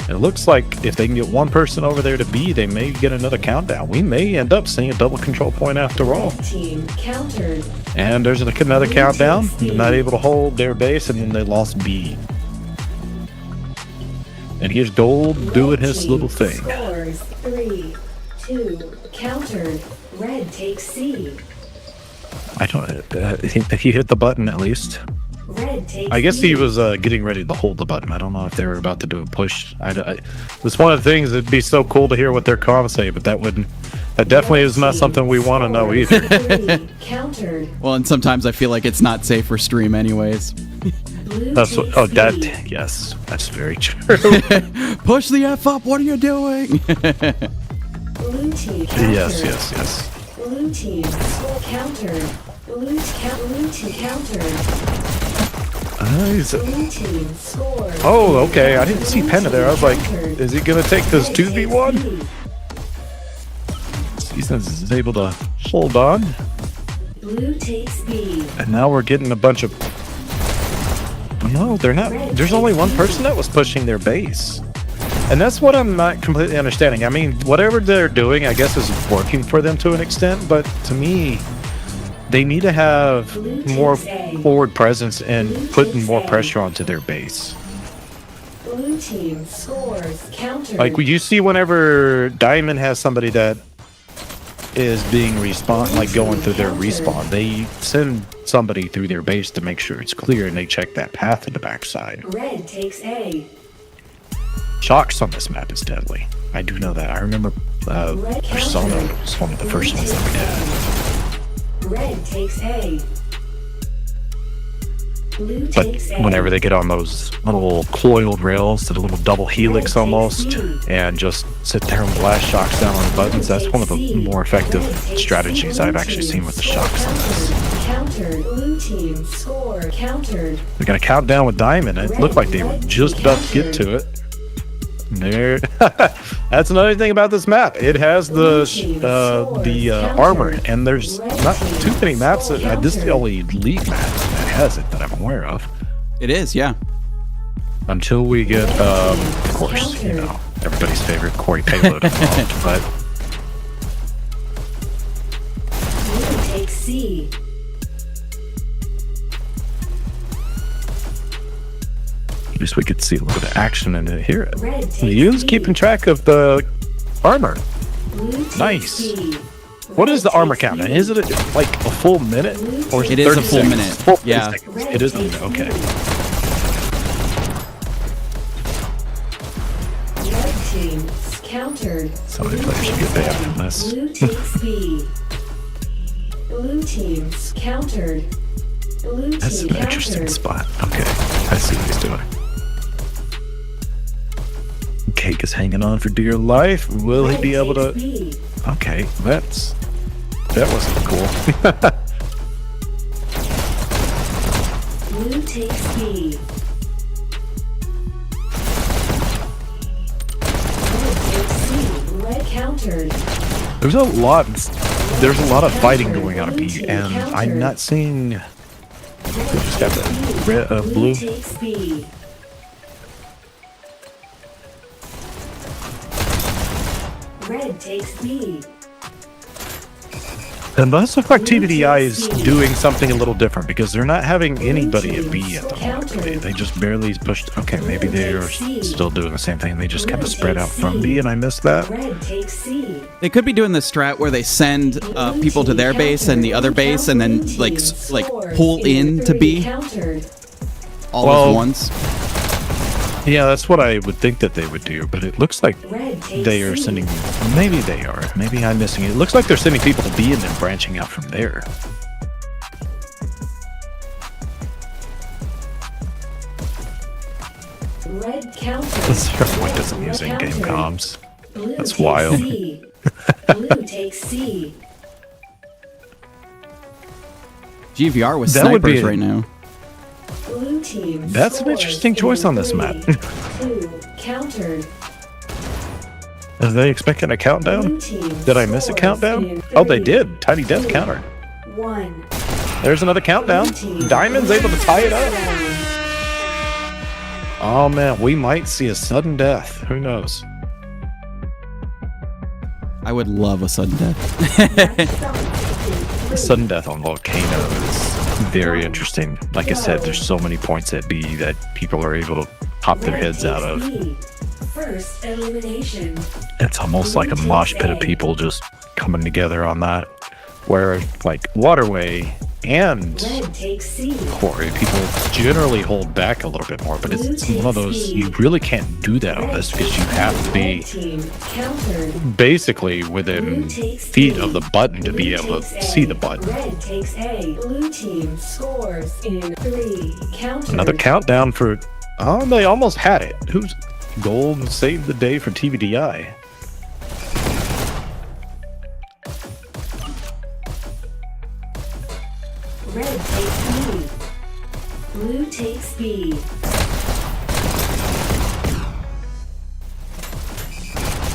It looks like if they can get one person over there to B, they may get another countdown. We may end up seeing a double control point after all. Red team countered. And there's another countdown. They're not able to hold their base, and then they lost B. And here's Gold doing his Team little thing. Scores 3, 2, countered. Red takes C. I don't. He hit the button at least. Red takes I guess B. he was getting ready to hold the button. I don't know if they were about to do a push. It's one of the things that'd be so cool to hear what their comms say, but that definitely is not something we want to know either. 3, countered. Well, and sometimes I feel like it's not safe for stream anyways. Blue That's what. takes Oh, B. that. Yes, that's very true. Push the F up, what are you doing? Blue team countered. yes. Blue team score countered. Blue team countered. Blue team scores. Oh, okay. I didn't see Penta there. I was like, is he gonna take this 2v1? Seasons is able to hold on, Blue takes B. and now we're getting a bunch of. No, they're not. There's only one person that was pushing their base. And that's what I'm not completely understanding. I mean, whatever they're doing, I guess, is working for them to an extent, but to me, they need to have more forward presence and putting more pressure onto their base. Blue team scores countered. Like, you see whenever Diamond has somebody that is being respawn, like going through their respawn, they send somebody through their base to make sure it's clear, and they check that path in the backside. Red takes A. Shocks on this map is deadly. I do know that. I remember Persona was one of the first ones that we did. Red takes A. Blue But takes A. whenever they get on those little coiled rails, the little double helix almost, and just sit there and blast shocks down on the buttons, that's one of the more effective strategies I've actually seen with the shocks on this. Countered. Blue team score countered. We're gonna count down with Diamond. It looked like they were just about to get to it. There. That's another thing about this map. It has the armor, and there's not too many maps that this is the only League map that has it that I'm aware of. It is, yeah. Until we get, of course, you know, everybody's favorite Corey payload involved, but Blue takes C. at least we could see a little bit of action in it here. Red takes Yu's B. keeping track of the armor. Blue takes Nice. C. What is the Red armor takes count? B. Is it like a full minute? Or is It it is a 30 full seconds? minute. Full 30 Yeah. seconds. Red It is a takes minute. Okay. B. Red team countered. So many players should get banned from this. Blue takes B. Blue teams countered. Blue That's team an interesting countered. spot. Okay, I see what he's doing. Cake is hanging on for dear life. Will he Red be able to? takes B. Okay, that wasn't cool. Blue takes B. Red takes C. Red countered. There's a lot of fighting going on at B, and I'm not seeing. Red just got takes the B. red- blue. takes B. Red takes B. And thus looks like TBDi is doing something a little different because they're not having anybody at B at the moment. They just barely pushed. Okay, maybe they are still doing the same thing. They just kind of spread out from B, and I missed that. Red takes C. They could be doing the strat where they send people to their base and the other base, and then like pull in to B all at once. Yeah, that's what I would think that they would do, but it looks like they are sending. Maybe they are. Maybe I'm missing it. It looks like they're sending people to B and then branching out from there. Red counter. This point doesn't use in-game comms. Blue That's takes wild. C. Blue takes C. GVR with That would be snipers right now. Blue team. That's an interesting choice on this map. 2 countered. Are they expecting a countdown? Blue team Did I miss a scores countdown? in Oh, they 3, did. Tiny death counter. 1. There's another countdown. Diamond's able to tie it up. Oh man, we might see a sudden death. Who knows? I would love a sudden death. Sudden death on Volcano is very interesting. Like I said, there's so many points at B that people are able to pop their heads out of. First elimination. It's almost like a mosh pit of people just coming together on that. Where like Waterway and Red takes C. Quarry, people generally hold back a little bit more, but it's one of those, you really can't do that on this because you have to be Team countered. basically within feet of the button to be able to see the button. Red takes A. Blue team scores in 3 countered. Another countdown for, oh, they almost had it. Who's gold saved the day for TBDi? Red takes B. Blue takes B.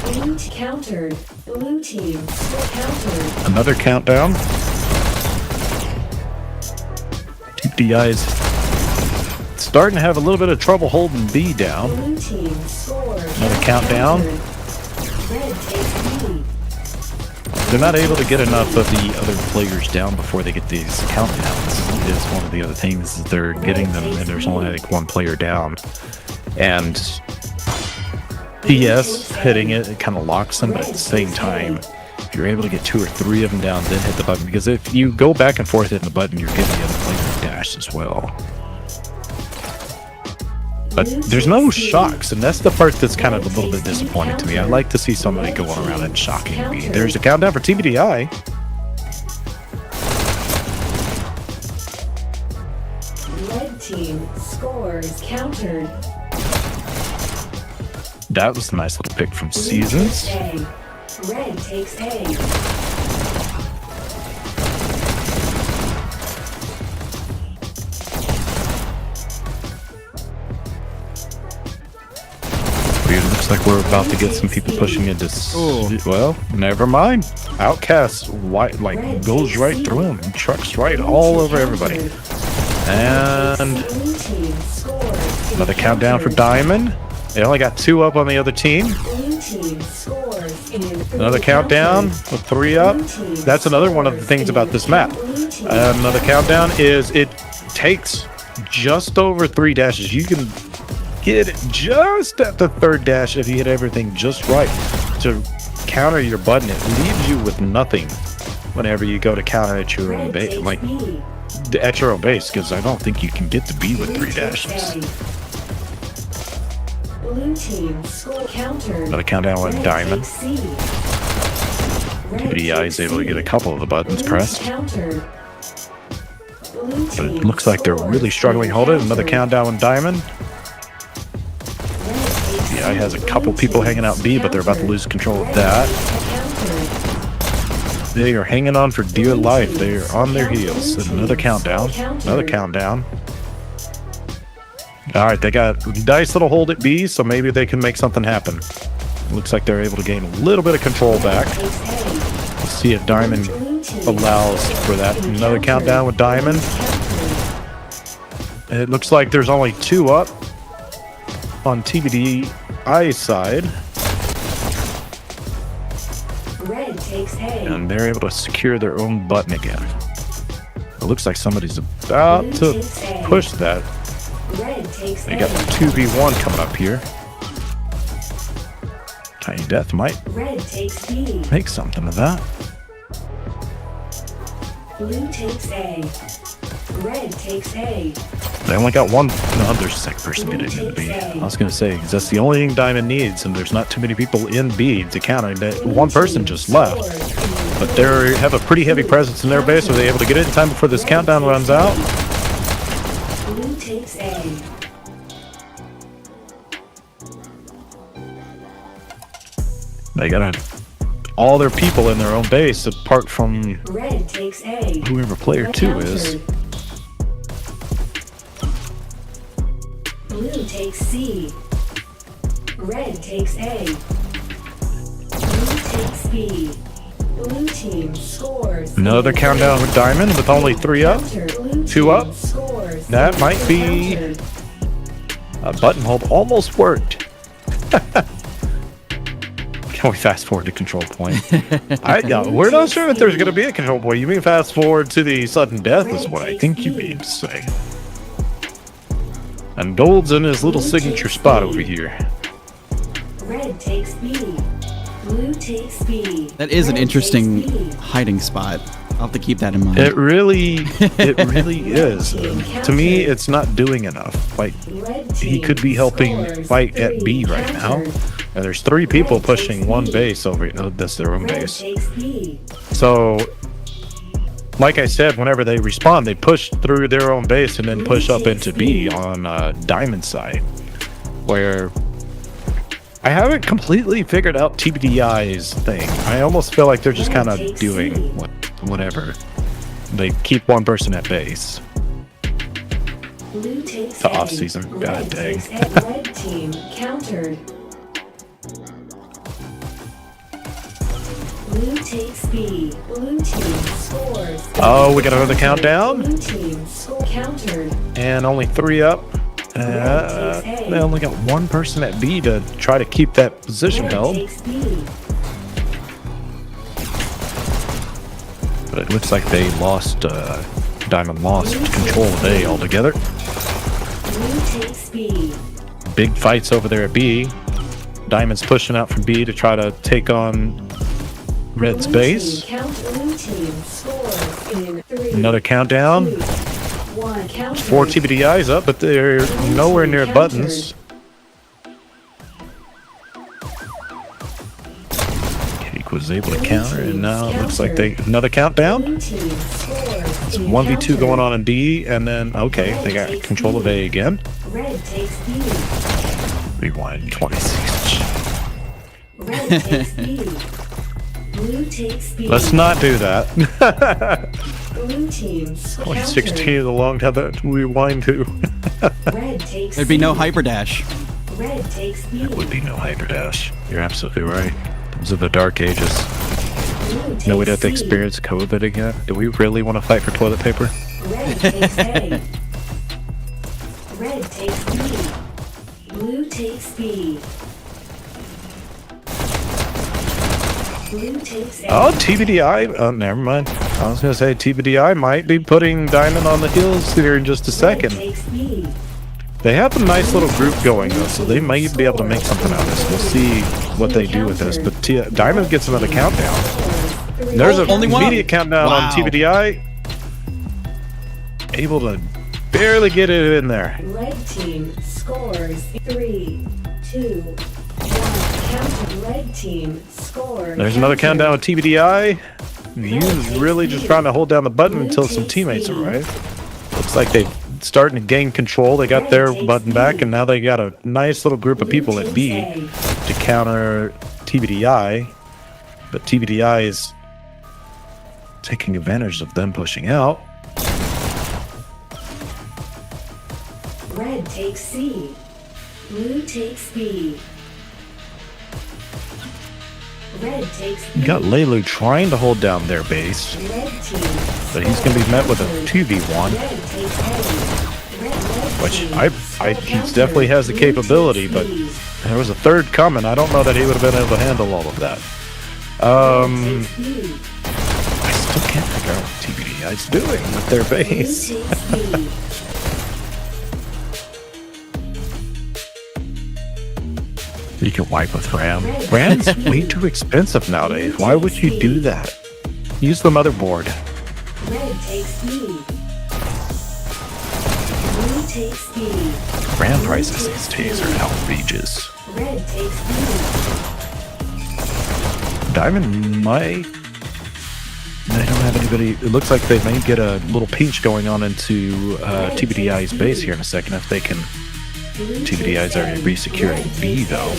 Blue countered. Blue team countered. Another countdown. TBDi is starting to have a little bit of trouble holding B down. Blue team scores. Another countdown. Red takes B. They're not able to get enough of the other players down before they get these countdowns. It's one of the other things that they're getting them, and there's only like one player down. And yes, hitting it kind of locks them, but at the same time, if you're able to get 2 or 3 of them down, then hit the button. Because if you go back and forth hitting the button, you're giving the other player a dash as well. But there's no shocks, and that's the part that's kind of a little bit disappointing to me. I like to see somebody going around and shocking me. There's a countdown for TBDi. Red team scores countered. That was a nice little pick from Seasons. A. Red takes A. It looks like we're about to get some people pushing into. Well, never mind. Outcast white like goes right through him, trucks right all over everybody. And Blue team scores. another countdown for Diamond. They only got 2 up on the other team. Blue team scores in 3 Another countdown with 3 up. That's another one of the things about this map. Another countdown is it takes just over 3 dashes. You can get it just at the 3rd dash if you hit everything just right to counter your button. It leaves you with nothing whenever you go to counter at your own base, like at your own base, because I don't think you can get to B with 3 dashes. Blue team score countered. Another countdown with Diamond. TBDi is able to get a couple of the buttons pressed, but it looks like they're really struggling hold it. Another countdown with Diamond. TBDi has a couple people hanging out B, but they're about to lose control of that. They are hanging on for dear life. They are on their heels. And another countdown. Another countdown. All right, they got a nice little hold at B, so maybe they can make something happen. Looks like they're able to gain a little bit of control back. Let's see if Diamond allows for that. Another countdown with Diamond. It looks like there's only 2 up on TBDi's side. Red takes A. and they're able to secure their own button again. It looks like somebody's about to push that. They got the 2v1 coming up here. Tiny Death might make something of that. Blue takes A. Red takes A. They only got one. No, there's a second person getting into B. I was going to say, 'cause that's the only thing Diamond needs, and there's not too many people in B to counter. That one person just left. But they have a pretty heavy presence in their base. Are they able to get it in time before this countdown runs out? Blue takes A. They got all their people in their own base, apart from Red takes A. whoever player 2 is. Blue takes C. Red takes A. Blue takes B. Blue team scores. Another countdown with Diamond with only 3 up. 2 up. Scores. That might be a button hold. Almost worked. Can we fast forward to control point? We're not sure if there's going to be a control point. You mean fast forward to the sudden death is what I think you mean to say. And Gold's in his little signature spot over here. Red takes B. Blue takes B. That is an Red interesting takes B. hiding spot. I'll have to keep that in mind. It really is. To me, it's not doing enough. Like, he could be helping fight at B right now. And there's 3 people pushing one base over. That's their own base. So, like I said, whenever they respawn, they push through their own base and then push up into B on Diamond side, where I haven't completely figured out TBDi's thing. I almost feel like they're just kind of doing whatever. They keep one person at base. The off season. God dang. Red team countered. Blue takes B. Blue team scores. Oh, we got another countdown. Blue team countered. And only 3 up. They only got one person at B to try to keep that position held. But it looks like they lost, Diamond lost control of A altogether. Blue takes B. Big fights over there at B. Diamond's pushing out from B to try to take on Red's base. Another countdown. 4 TBDIs up, but they're nowhere near buttons. Cake was able to counter, and now it looks like another countdown. It's 1v2 going on in D, and then, okay, they got control of A again. Rewind 26. Let's not do that. 2016 is a long time to rewind to. There'd be no Hyperdash. There would be no Hyperdash. You're absolutely right. Those are the dark ages. No, we'd have to experience COVID again. Do we really want to fight for toilet paper? Red takes A. Red takes B. Blue takes B. Blue takes A. Oh, TBDi. Oh, never mind. I was going to say TBDi might be putting Diamond on the heels here in just a second. They have a nice little group going, though, so they might be able to make something out of this. We'll see what they do with this. But Diamond gets another countdown. There's an immediate countdown on TBDi. Able to barely get it in there. Red team scores 3, 2, 1. Counter. Red team scores. There's another countdown with TBDi. He's really just trying to hold down the button until some teammates arrive. Looks like they're starting to gain control. They got their button back, and now they got a nice little group of people at B to counter TBDi. But TBDi is taking advantage of them pushing out. Red takes C. Blue takes B. Red takes B. You got Leilu trying to hold down their base, but he's going to be met with a 2v1, which he definitely has the capability, but there was a third coming. I don't know that he would have been able to handle all of that. I still can't figure out what TBDi's doing with their base. You can wipe with RAM. RAM's way too expensive nowadays. Why would you do that? Use the motherboard. Red takes lead. Blue takes lead. RAM prices these days are outrageous. Red takes lead. Diamond might... They don't have anybody... It looks like they may get a little pinch going on into TBDi's base here in a second if they can... TBDi's already re-securing B, though.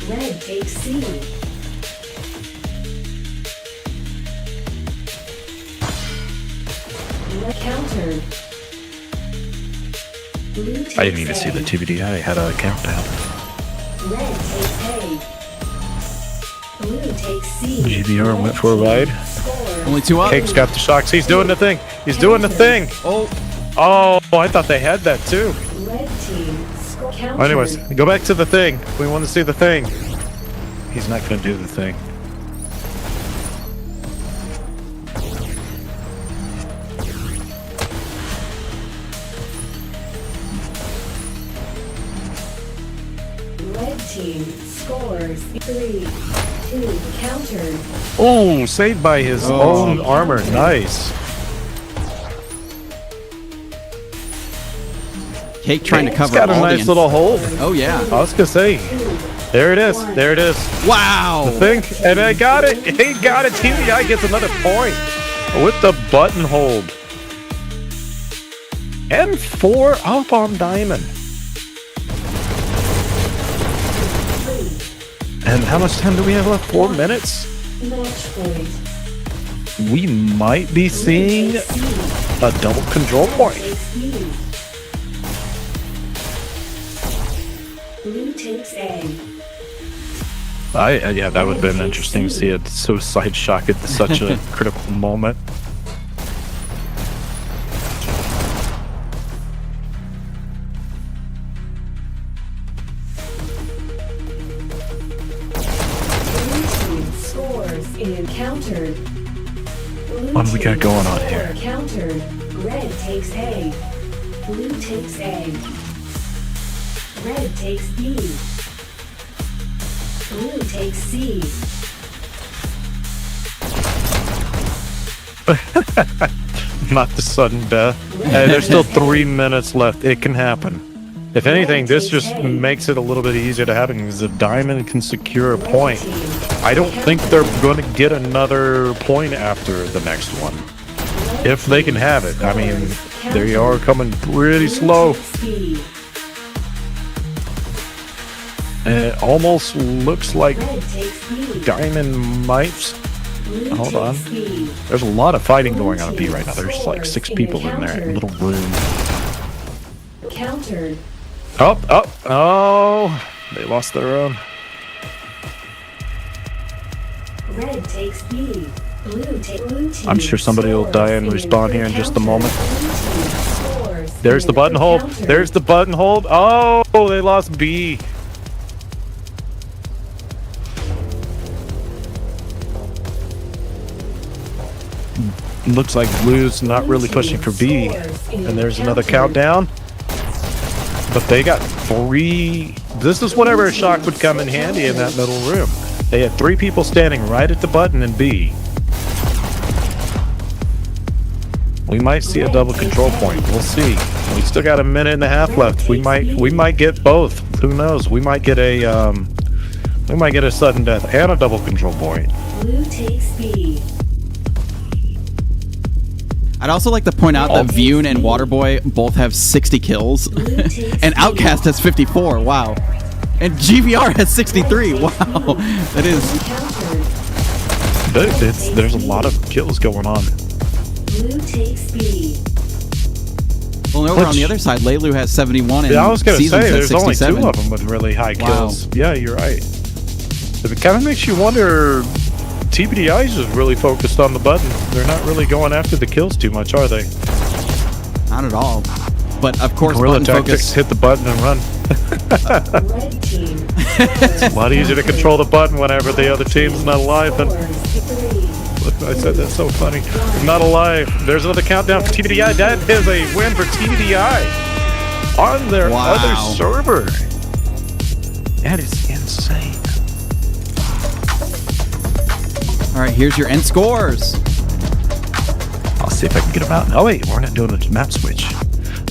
Red takes C. Red countered. Blue takes I didn't even see A. the TBDi had a countdown. Red takes A. Blue takes C. GBR went for a ride. Score. Only 2 up. Cake's got the shocks. He's doing the thing. He's doing the thing. Oh, Oh, I thought they had that too. Red team score. Countered. Anyways, go back to the thing. We want to see the thing. He's not going to do the thing. Red team scores 3-2. Countered. Oh, saved by his own armor. Nice. Cake trying to He's cover got a all nice the little hold. Oh, yeah. I was going to say. There it is. There it is. Wow. Thing. And I got it. He got it. TBDi gets another point with the button hold. And 4 up on Diamond. And how much time do we have left? 4 minutes? Match point. We might be seeing a double control point. Takes lead. Blue takes A. Yeah, that would have been interesting to see a suicide shock at such a critical moment. Blue team scores in countered. Blue What do we got team going on score here? Countered. Red takes A. Blue takes A. Red takes B. Blue takes C. Not the sudden death. Hey, there's still 3 minutes left. It can happen. If anything, this just makes it a little bit easier to happen because if Diamond can secure a point, I don't think they're going to get another point after the next one. If they can have it. I mean, they are coming pretty slow. It almost looks like Red takes B. Diamond might... Blue Hold on. takes B. There's a lot of fighting going on at B right now. There's like 6 people in there. Little room. Countered. Up, up. Oh, they lost their own. Red takes B. Blue team I'm sure somebody will die and scores respawn here in just a moment. Blue team scores There's the in button hold. counter. There's the button hold. Oh, they lost B. Looks like Blue's not really pushing for B. And there's another countdown. But they got 3. This is whenever a shock would come in handy in that middle room. They had 3 people standing right at the button in B. We might see a double control point. We'll see. We still got a minute and a half left. We might get both. Who knows? We might get a sudden death and a double control point. Blue takes B. I'd also like to point out that Vune and Waterboy both have 60 kills, and Outcast has 54. Wow, and GVR has 63. Wow, that is. Countered. There's a lot of kills going on. Blue takes B. Well, over on the other side, Leilu has 71, and Yeah, I was gonna Seasons say has there's only 67. 2 of them with really high Wow. kills. Yeah, you're right. It kind of makes you wonder. TBDi is just really focused on the button. They're not really going after the kills too much, are they? Not at all. But of course, Guerrilla button tactics, focus. hit the button and run. Red team It's a lot easier to control the button whenever the other team's not alive. And I said that's so funny. Not alive. There's another countdown for TBDi. That is a win for TBDi on their other server. That is insane. All right, here's your end scores. I'll see if I can get them out. Oh wait, we're not doing a map switch.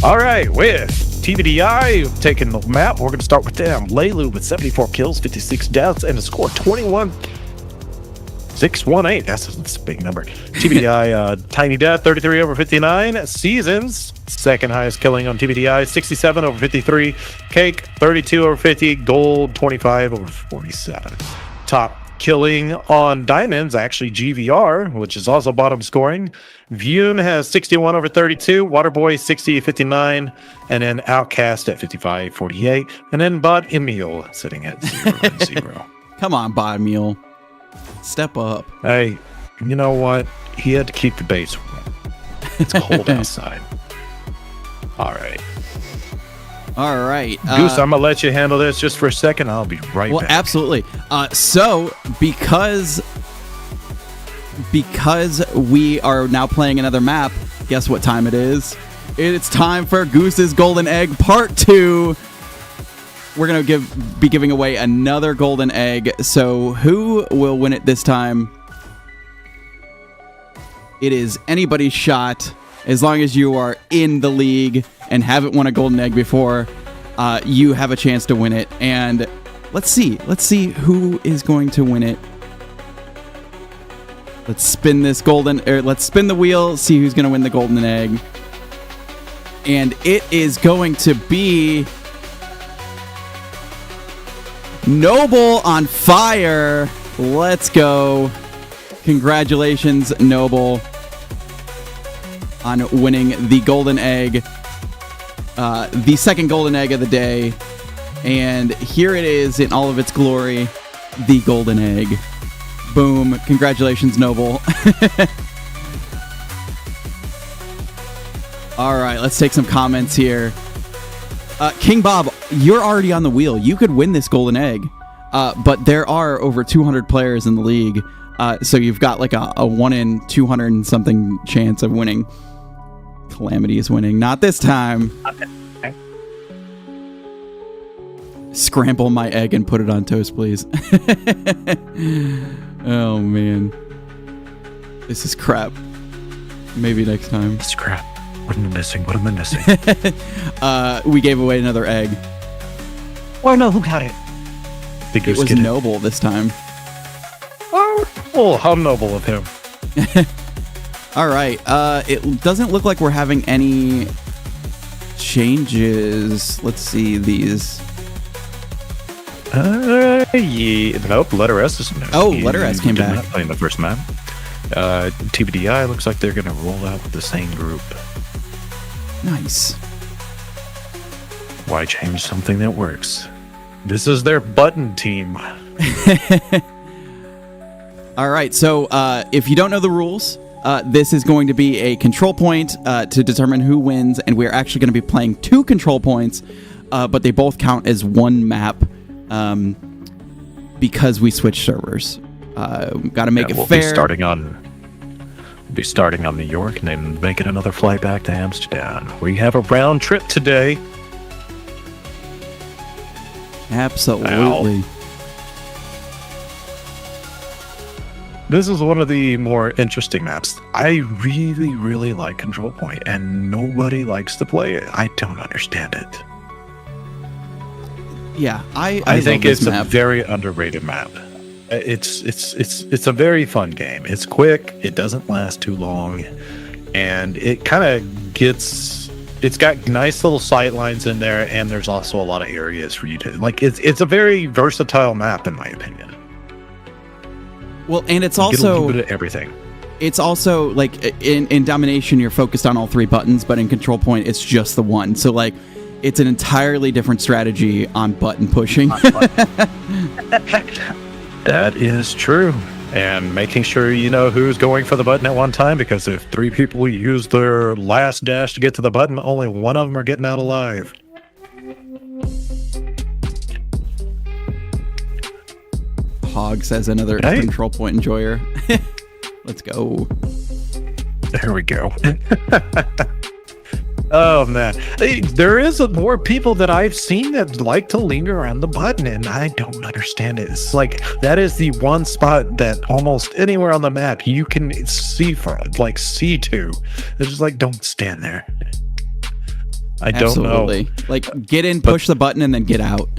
All right, with TBDi taking the map, we're going to start with them. Leilu with 74 kills, 56 deaths, and a score 21,618. That's a big number. TBDi, Tiny Death, 33 over 59. Seasons, second highest killing on TBDi, 67 over 53. Cake, 32 over 50. Gold, 25 over 47. Top killing on Diamonds, actually GVR, which is also bottom scoring. Vune has 61 over 32, Waterboy 60 59, and then Outcast at 55 48, and then Bot Emil sitting at 0 and 0. Come on, Bot Emil. Step up. Hey, you know what? He had to keep the base warm. It's cold outside. All right. All right. Goose, I'm going to let you handle this just for a second. I'll be right back. Absolutely. So, because we are now playing another map, guess what time it is? It's time for Goose's Golden Egg Part 2. We're going to be giving away another Golden Egg. So, who will win it this time? It is anybody's shot. As long as you are in the league and haven't won a golden egg before, you have a chance to win it. And let's see who is going to win it. Let's spin this let's spin the wheel, see who's going to win the golden egg. And it is going to be Noble on fire. Let's go. Congratulations, Noble, on winning the golden egg, the second golden egg of the day. And here it is in all of its glory, the golden egg. Boom. Congratulations, Noble. All right, let's take some comments here. King Bob, you're already on the wheel. You could win this golden egg, but there are over 200 players in the league, so you've got like a 1 in 200 and something chance of winning. Calamity is winning. Not this time. Okay. Scramble my egg and put it on toast, please. Oh, man. This is crap. Maybe next time. It's crap. What am I missing? We gave away another egg. Oh, no. Who got it? It was Noble this time. Oh, how noble of him. All right. It doesn't look like we're having any changes. Let's see these. Yeah. Nope. Letter S is new. Oh, Letter S came back. Not playing the first map. TBDi looks like they're going to roll out with the same group. Nice. Why change something that works? This is their button team. All right. So if you don't know the rules, this is going to be a control point to determine who wins, and we're actually going to be playing 2 control points, but they both count as one map because we switched servers. Got to make it fair. Be starting on New York and then making another flight back to Amsterdam. We have a round trip today. Absolutely. Ow. This is one of the more interesting maps. I really, really like Control Point, and nobody likes to play it. I don't understand it. Yeah, I think love it's this map. a very underrated map. It's a very fun game. It's quick. It doesn't last too long, and it kind of gets. It's got nice little sight lines in there, and there's also a lot of areas for you to like. It's a very versatile map, in my opinion. Well, and it's You get a also little bit of everything. It's also like in Domination, you're focused on all 3 buttons, but in Control Point, it's just the one. So like, it's an entirely different strategy on button pushing. That is true. And making sure you know who's going for the button at one time, because if 3 people use their last dash to get to the button, only one of them are getting out alive. Hog says another Hey. control point enjoyer. Let's go. There we go. Oh man, hey, there is more people that I've seen that like to linger around the button, and I don't understand it. It's like that is the one spot that almost anywhere on the map you can see from, like see to. It's just like, don't stand there. I don't know. Like, get in, push the button, and then get out.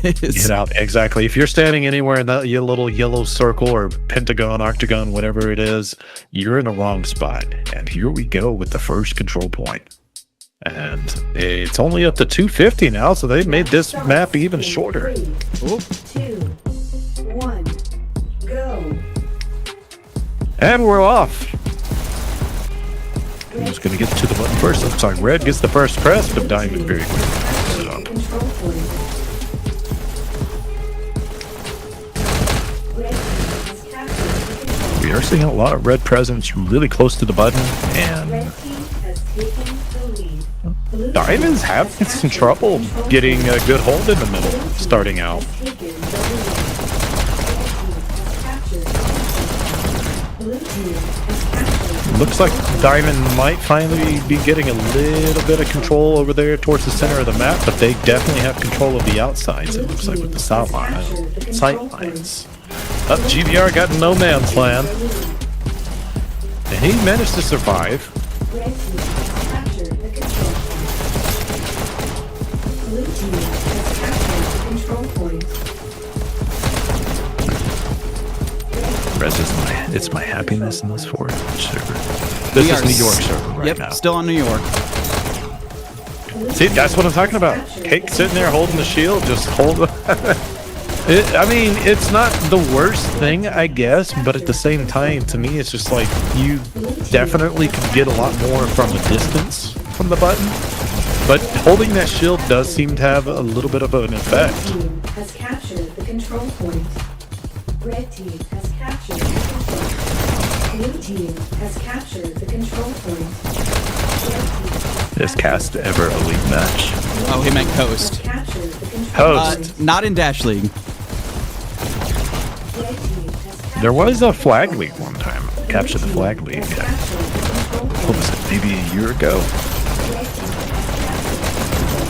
Get out, exactly. If you're standing anywhere in that little yellow circle or pentagon, octagon, whatever it is, you're in the wrong spot. And here we go with the first control point. And it's only up to 250 now, so they've made this map even shorter. 3, 2, 1, go. And we're off. Who's going to get to the button first? I'm sorry, Red gets the first press, but Diamond very quickly picks it up. Control point. Red team has captured the control. We are seeing a lot of red presence really close to the button, and Red team has taken the lead. Blue team Diamond's has having some captured trouble the control getting point. a good hold in the middle, Blue team starting out. has taken the lead. Red team has captured the control point. Blue team has captured the Looks like control point. Diamond might finally be getting a little bit of control over there towards the center of the map, but they definitely have control of the outsides, it looks like, with the sight lines. Up, GVR got no man's land, and he managed to survive. Red team has captured the control point. Blue team has captured the control point. Res is it's my happiness in this Forge server. This We is are New York server right Yep, now. still on New York. See, that's what I'm talking about. Cake sitting there holding the shield, just hold. I mean, it's not the worst thing, I guess, but at the same time, to me, it's just like you definitely can get a lot more from a distance from the button. But holding that shield does seem to have a little bit of an effect. Red team has captured the control point. Red team has captured the control point. Blue team has captured the control point. Red team has Is Cast ever a league match? Oh, he meant Coast. captured the control Host. Not in Dash League. Red team has captured There was a flag league one time. Capture the flag league. has Yeah. captured the control What point. was it? Maybe a year ago. Red team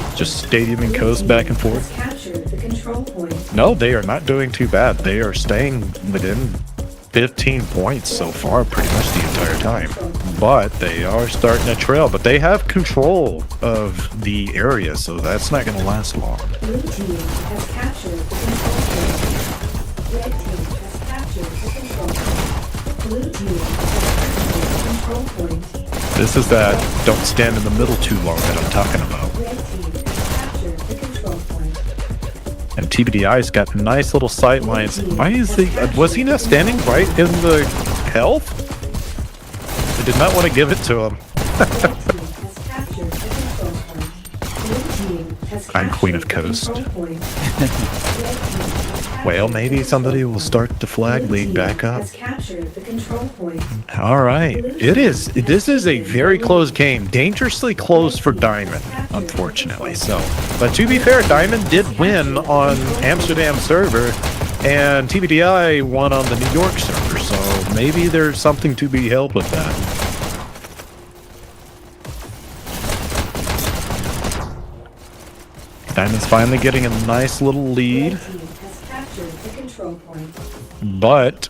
has Just stadium and coast back and forth. captured the control point. No, they are not doing too bad. They are staying within 15 points so far, pretty much the entire time. But they are starting to trail. But they have control of the area, so that's not going to last long. Blue team has captured the control point. Red team has captured the control point. Blue team has captured the control point. This is that don't stand in the middle too long that I'm talking about. Red team has captured the control point. And TBDi's got nice little sight lines. Why is he? Was he not standing right in the health? I did not want to give it to him. Red team has captured the control point. Blue team has I'm Queen of captured the Coast. control point. Red team has captured Well, maybe somebody will start the flag Blue league team back up. has captured the control point. All right. It is. This is a very close game. Dangerously close for Diamond, unfortunately. So, but to be fair, Diamond did win on Amsterdam server, and TBDi won on the New York server. So maybe there's something to be held with that. Diamond's finally getting a nice little lead, Red team has captured the control point. but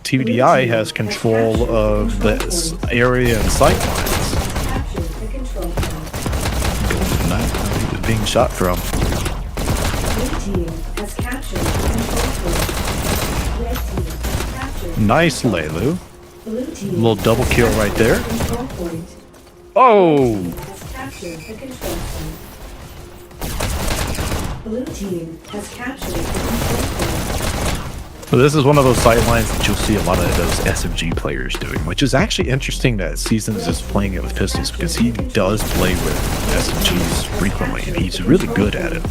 TBDi has control of this area and sight lines. Captured the control point. Not where he was being shot from. Blue team has captured the control point. Red team has captured. Nice, Leilu. Blue team Little double kill right there. control point. Oh! Has captured the control point. Blue team has captured the control point. So this is one of those sight lines that you'll see a lot of those SMG players doing, which is actually interesting that Seasons is playing it with pistols because he does play with SMGs frequently and he's really good at it.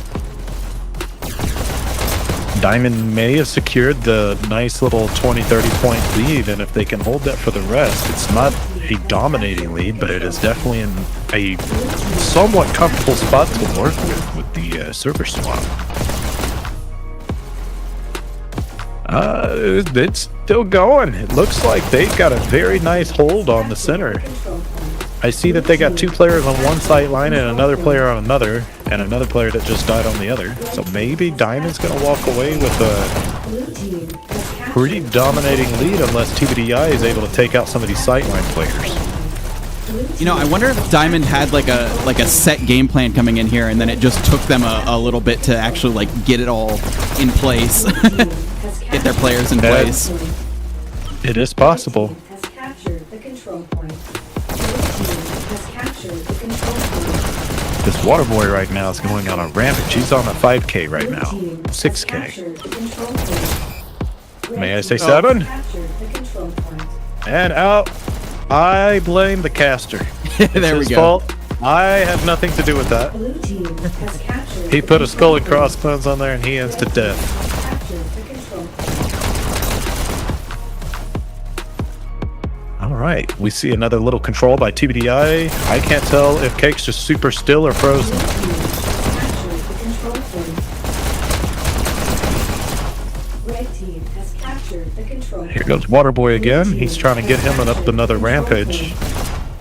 Diamond may have secured the nice little 20-30 point lead, and if they can hold that for the rest, it's not a dominating lead, but it is definitely in a somewhat comfortable spot to work with the server swap. It's still going. It looks like they've got a very nice hold on the center. I see that they got 2 players on one sight line and another player on another, and another player that just died on the other. So maybe Diamond's going to walk away with a pretty dominating lead unless TBDi is able to take out some of these sightline players. You know, I wonder if Diamond had like a set game plan coming in here, and then it just took them a little bit to actually like get it all in place, get their players in place. It is possible. Has captured the control point. Has captured the control point. This water boy right now is going on a rampage. He's on a 5K right now, Captured the 6K. control point. May I say 7? Captured the control point. And out. I blame the caster. There we His go. fault. I have nothing to do with that. Blue team has captured He the put a skull and control crossbones on there and he ends to death. point. Captured the control point. All right, we see another little control by TBDi. I can't tell if Cake's just super still or frozen. Captured the control point. Red team has captured the control point. Here goes Waterboy again. He's trying to get him up another rampage.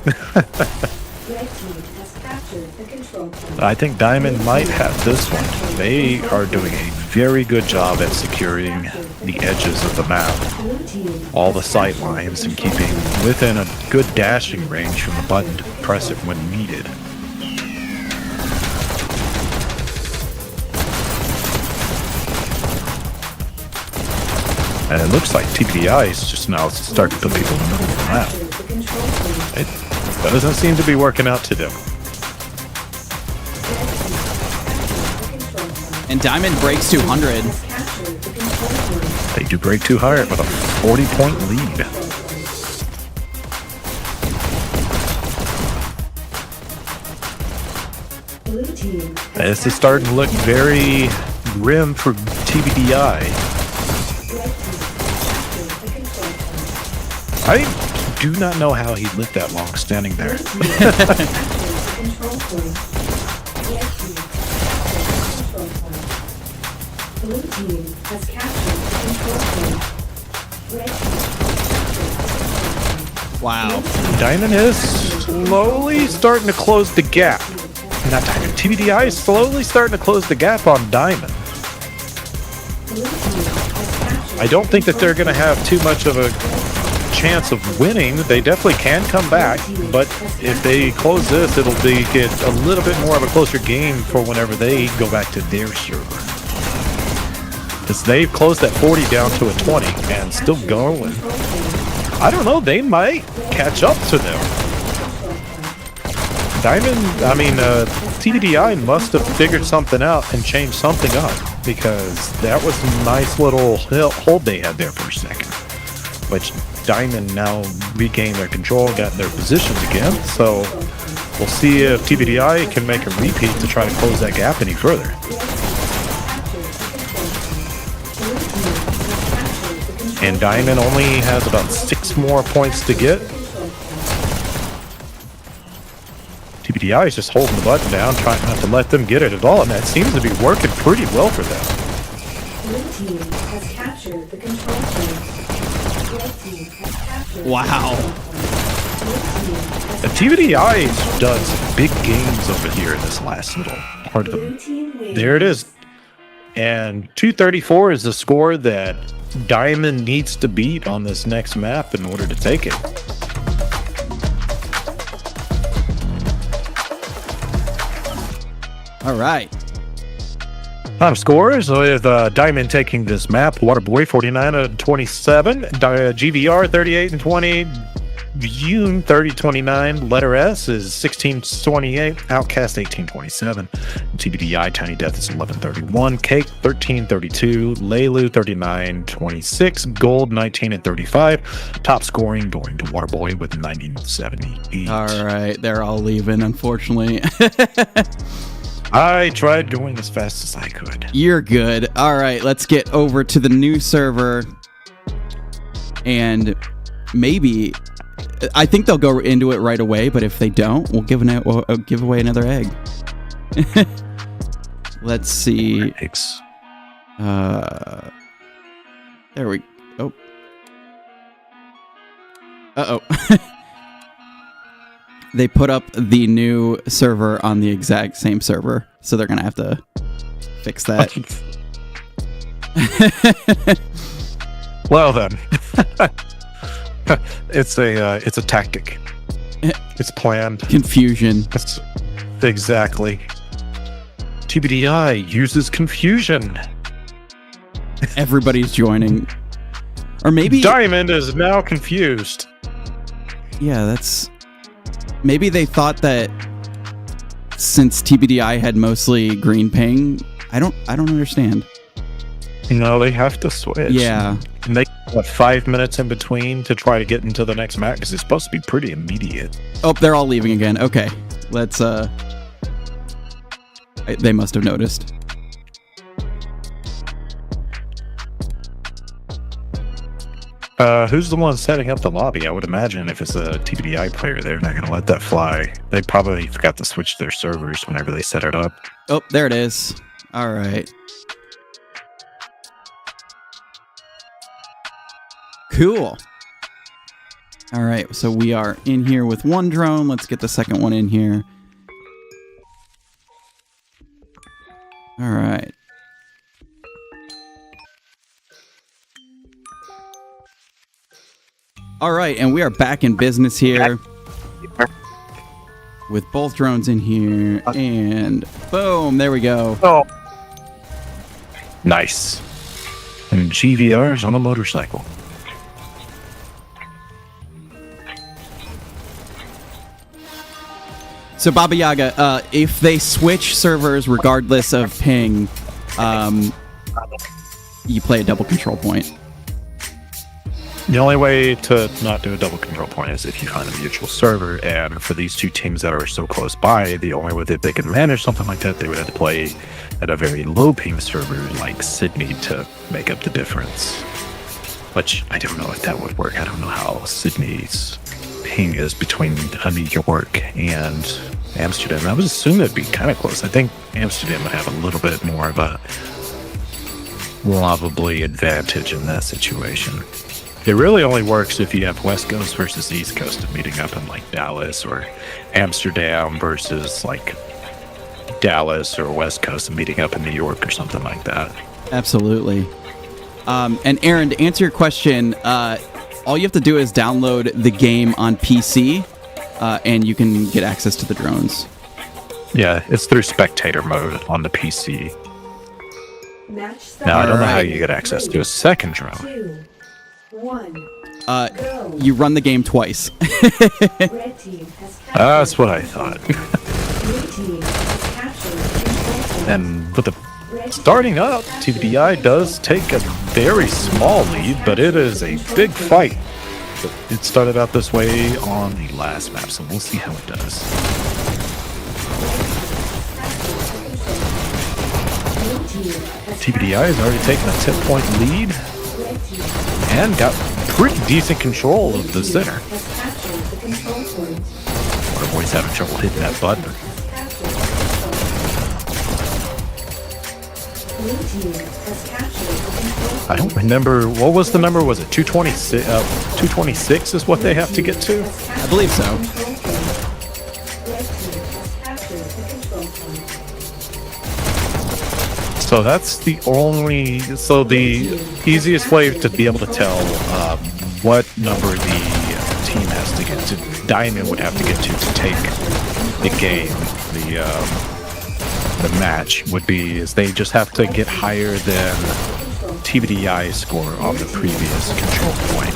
Red team has captured the control point. I think Diamond might have this one. They are doing a very good job at securing the edges of the map. Blue team All the sight lines and keeping within a good dashing range from the button to press it when needed. And it looks like TBDi is just now starting to put people in the middle of the map. captured the control point. It doesn't seem to be working out to them. Red team has captured the control point. And Diamond breaks 200. Has captured the control point. They do break too high with a 40-point lead. Blue team This is starting to look very grim for TBDi. Red team has captured the control point. I do not know how he lived that long standing there. Blue team has captured the control point. Red team has captured the control point. Blue team has captured the control point. Red team has captured the control point. Wow. Diamond is slowly starting to close the gap. Not Diamond. TBDi is slowly starting to close the gap on Diamond. Blue team has captured I don't think that they're going to have too much of a chance of winning. They definitely can come back, but if they close this, it'll be get a little bit more of a closer game for whenever they go back to their server. Because they've closed that 40 down to a 20 and still going. I don't know, they might catch up to them. TBDi must have figured something out and changed something up, because that was a nice little hold they had there for a second. Which Diamond now regained their control, got in their positions again, so we'll see if TBDi can make a repeat to try to close that gap any further. And Diamond only has about 6 more points to get. TBDi is just holding the button down, trying not to let them get it at all, and that seems to be working pretty well for them. Blue team has captured the control point. Red team has captured Wow. The TBDi done some big games over here in this last little part of the... Blue team wins. There it is. And 234 is the score that Diamond needs to beat on this next map in order to take it. All right. Final scores with Diamond taking this map. Waterboy 49-27, GVR 38-20, Yoon 30-29, Letter S is 16-28, Outcast 18-27, TBDi Tiny Death is 11-31, Cake 13-32, Leilu 39-26, Gold 19-35. Top scoring going to Waterboy with 90-78. All right. They're all leaving, unfortunately. I tried going as fast as I could. You're good. All right. Let's get over to the new server. And maybe... I think they'll go into it right away, but if they don't, we'll give away another egg. Let's see. Eggs. There we... Oh. Uh-oh. They put up the new server on the exact same server, so they're going to have to fix that. Well then. It's a tactic. It's planned. Confusion. That's exactly. TBDi uses confusion. Everybody's joining. Or maybe... Diamond is now confused. Yeah, that's... Maybe they thought that since TBDi had mostly green ping, I don't understand. No, they have to switch. Yeah. And they have 5 minutes in between to try to get into the next map because it's supposed to be pretty immediate. Oh, they're all leaving again. Okay. Let's, they must have noticed. Who's the one setting up the lobby? I would imagine if it's a TBDi player, they're not going to let that fly. They probably forgot to switch their servers whenever they set it up. Oh, there it is. All right. Cool. All right, so we are in here with one drone. Let's get the second one in here. All right. All right, and we are back in business here with both drones in here, and boom, there we go. Oh, nice. And GVR's on a motorcycle. So Baba Yaga, if they switch servers regardless of ping, you play a double control point. The only way to not do a double control point is if you find a mutual server, and for these two teams that are so close by, the only way that they can manage something like that, they would have to play at a very low ping server like Sydney to make up the difference. Which, I don't know if that would work. I don't know how Sydney's ping is between New York and Amsterdam. I would assume it'd be kind of close. I think Amsterdam would have a little bit more of a probably advantage in that situation. It really only works if you have West Coast versus East Coast meeting up in like Dallas, or Amsterdam versus like Dallas or West Coast and meeting up in New York or something like that. Absolutely. And Aaron, to answer your question, all you have to do is download the game on PC, and you can get access to the drones. Yeah, it's through spectator mode on the PC. Now, I don't know how you get access to a second drone. 2, 1. You run the game twice. Red team has captured. That's what I thought. Blue team has captured. And with the starting up, TBDi does take a very small lead, but it is a big fight. It started out this way on the last map, so we'll see how it does. TBDi has already taken a 10-point lead and got pretty decent control of the center. Our boy's having trouble hitting that button. I don't remember, what was the number? Was it 226? 226 is what they have to get to? I believe so. So that's the only, so the easiest way to be able to tell what number the team has to get to, Diamond would have to get to take the game, the match would be, is they just have to get higher than TBDi's score on the previous control point.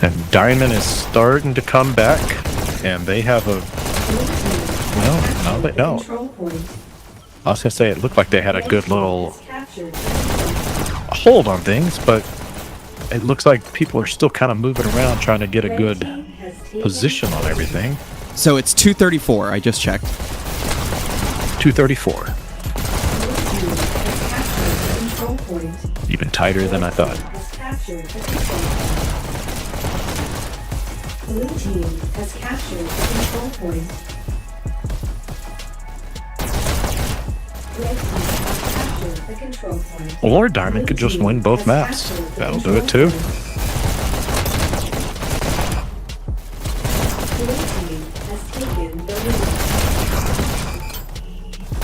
And Diamond is starting to come back, and they have a, well, no, they don't. I was gonna say it looked like they had a good little hold on things, but it looks like people are still kind of moving around trying to get a good position on everything. So it's 234. I just checked. 234. Even tighter than I thought. Blue team has captured the control point. Red team has captured the control point. Or Diamond could just win both maps. That'll do it too. Blue team has taken the lead.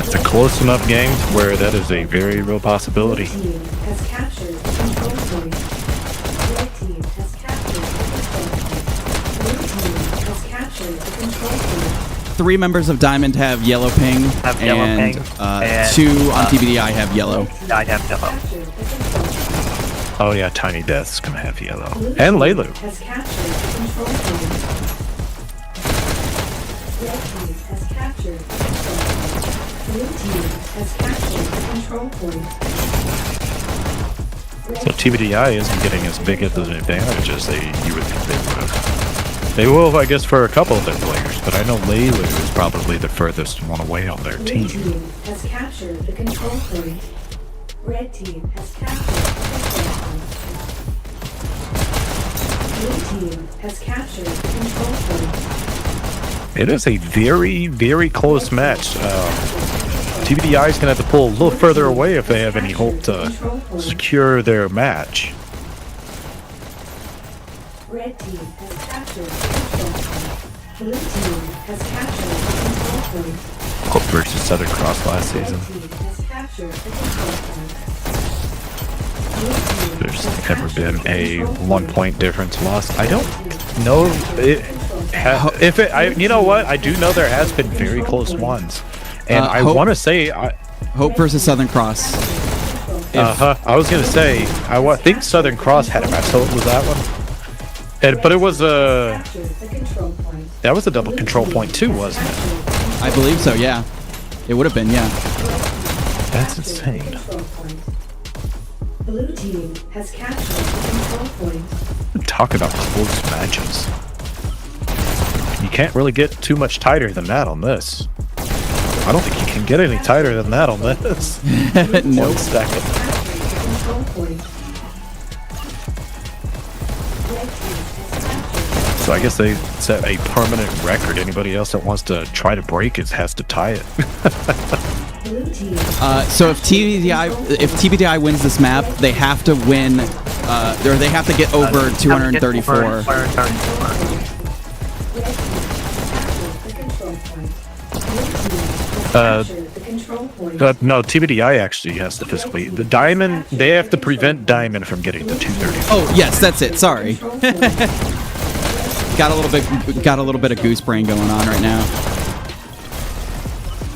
It's a close enough game where that is a very real possibility. Blue team has captured the control point. Red team has captured the control point. Blue team has captured the control point. 3 members of Diamond have yellow ping, Have yellow and, ping, 2 on TBDi have yellow. I have yellow. Captured the control point. Oh yeah, Tiny Death's gonna have yellow. Blue And team Laylu. has captured the control point. Red team has captured the control point. Blue team has captured the control point. Red So TBDI isn't getting as big of an advantage as you would think they would have. They will, I guess, for a couple of their players, but I know Laylu is probably the furthest one away on their Blue team. team has captured the control point. Red team has captured the control point. Blue team has captured the control point. It is a very, very close match. TBDI is going to have to pull a little further away if they have any hope to secure their match. Red team has captured the control point. Blue team has captured the control point. Hope versus Southern Cross last Red season. team has captured the control point. Blue team There's has never captured been the a control point. 1-point difference lost. I don't know if it. You know what? I do know there has been very close ones, and I Hope- want to say. Hope versus Southern Cross. I was gonna say think Southern Cross had a match. So it was that one. But it was Captured the control point. that was a double control point too, wasn't it? I believe so, yeah. It would have been, yeah. That's Captured the insane. control point. Blue team has captured the control point. Talk about close matches. You can't really get too much tighter than that on this. I don't think you can get any tighter than that on this. Nope. 1 second. Captured the control point. Red team has captured. So I guess they set a permanent record. Anybody else that wants to try to break it has to tie it. Blue team. So if TBDI wins this map, they have to win, or they have to get over 234. 234. Red team has captured the control point. Blue team has captured the control point. No, TBDI actually has to physically. The Diamond, they have to prevent Diamond from getting the 230. Oh yes, that's it. Sorry, Control point. got a little bit of goose brain going on right now.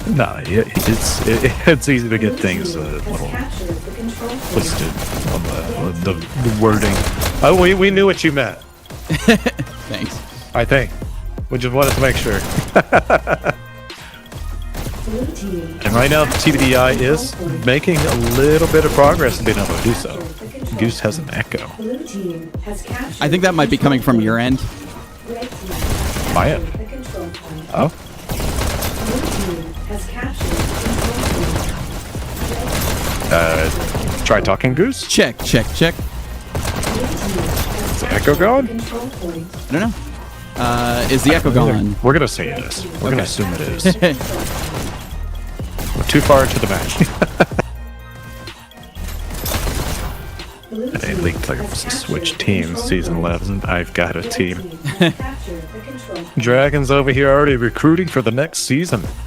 No, it's easy to get things a Has little captured the control point. twisted on the wording. Oh, we knew what you meant. Thanks. I think. We just wanted to make sure. Blue team And right now, TBDI is making a little bit of progress in being able to do so. Goose has an echo. Blue team has captured. I think that might be coming from your end. Red team has My captured end. the control point. Oh, Blue team has captured the control point. try talking Goose. Check. Blue team has the captured echo going? the control point. I don't know. Is the echo gone? We're gonna say it is. We're gonna Okay. assume it is. We're too far into the match. Blue They team leaked like has a switch captured the team control season point. 11. I've got a Red team. has captured the control point. Dragons over here already recruiting for the next season. Blue team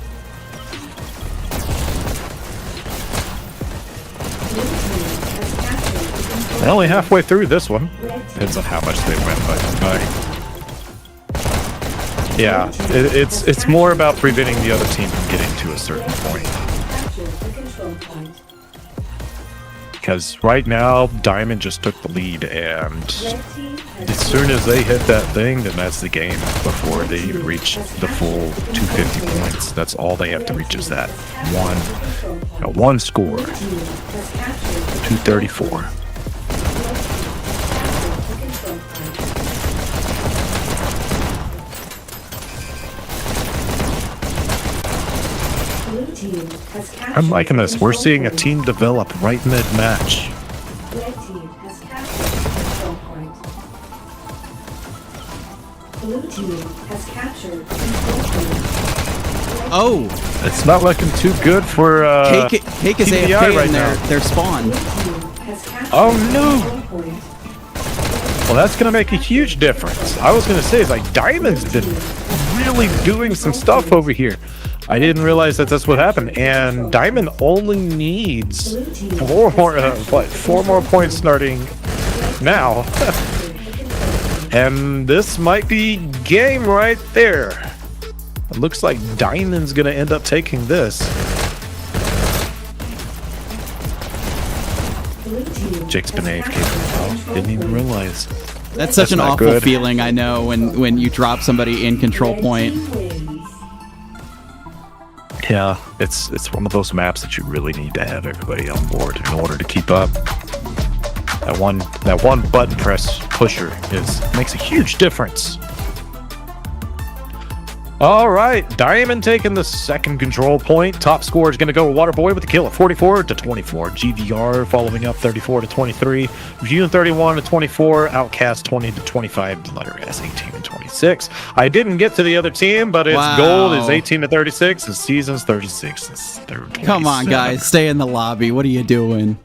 has captured the control They're only halfway through this one. Red team Depends on how much they win by. Yeah, it's more about preventing the other team from getting to a certain point. captured the control point. Because right now, Diamond just took the lead, and Red team has as soon as they hit that thing, then that's the game before they even reach the full 250 points. That's all they have to reach is that one score, team has captured the 234. control point. Blue team has captured I'm liking this. the We're control seeing a point. team develop right mid-match. Red team has captured the control point. Blue team has captured the control point. Oh, It's not looking too good for Cake is TBDi AFK right in now. their spawn. Oh no! Well, that's going to make a huge difference. I was going to say, it's like Diamond's been really doing some stuff over here. I didn't realize that that's what happened. And Diamond only needs four more points starting now. And this might be game right there. It looks like Diamond's going to end up taking this. Jake's been AFK. Oh, didn't even realize. That's such an not awful good. feeling, I know, when you drop somebody in control point. Yeah, it's one of those maps that you really need to have everybody on board in order to keep up. That one button press pusher makes a huge difference. All right, Diamond taking the second control point. Top score is going to go Waterboy with the kill at 44-24. GVR following up 34-23. View 31-24. Outcast 20-25. Letter S 18-26. I didn't get to the other team, but its Wow. gold is 18-36. The season's 36. It's third. Come on, guys, stay in the lobby. What are you doing?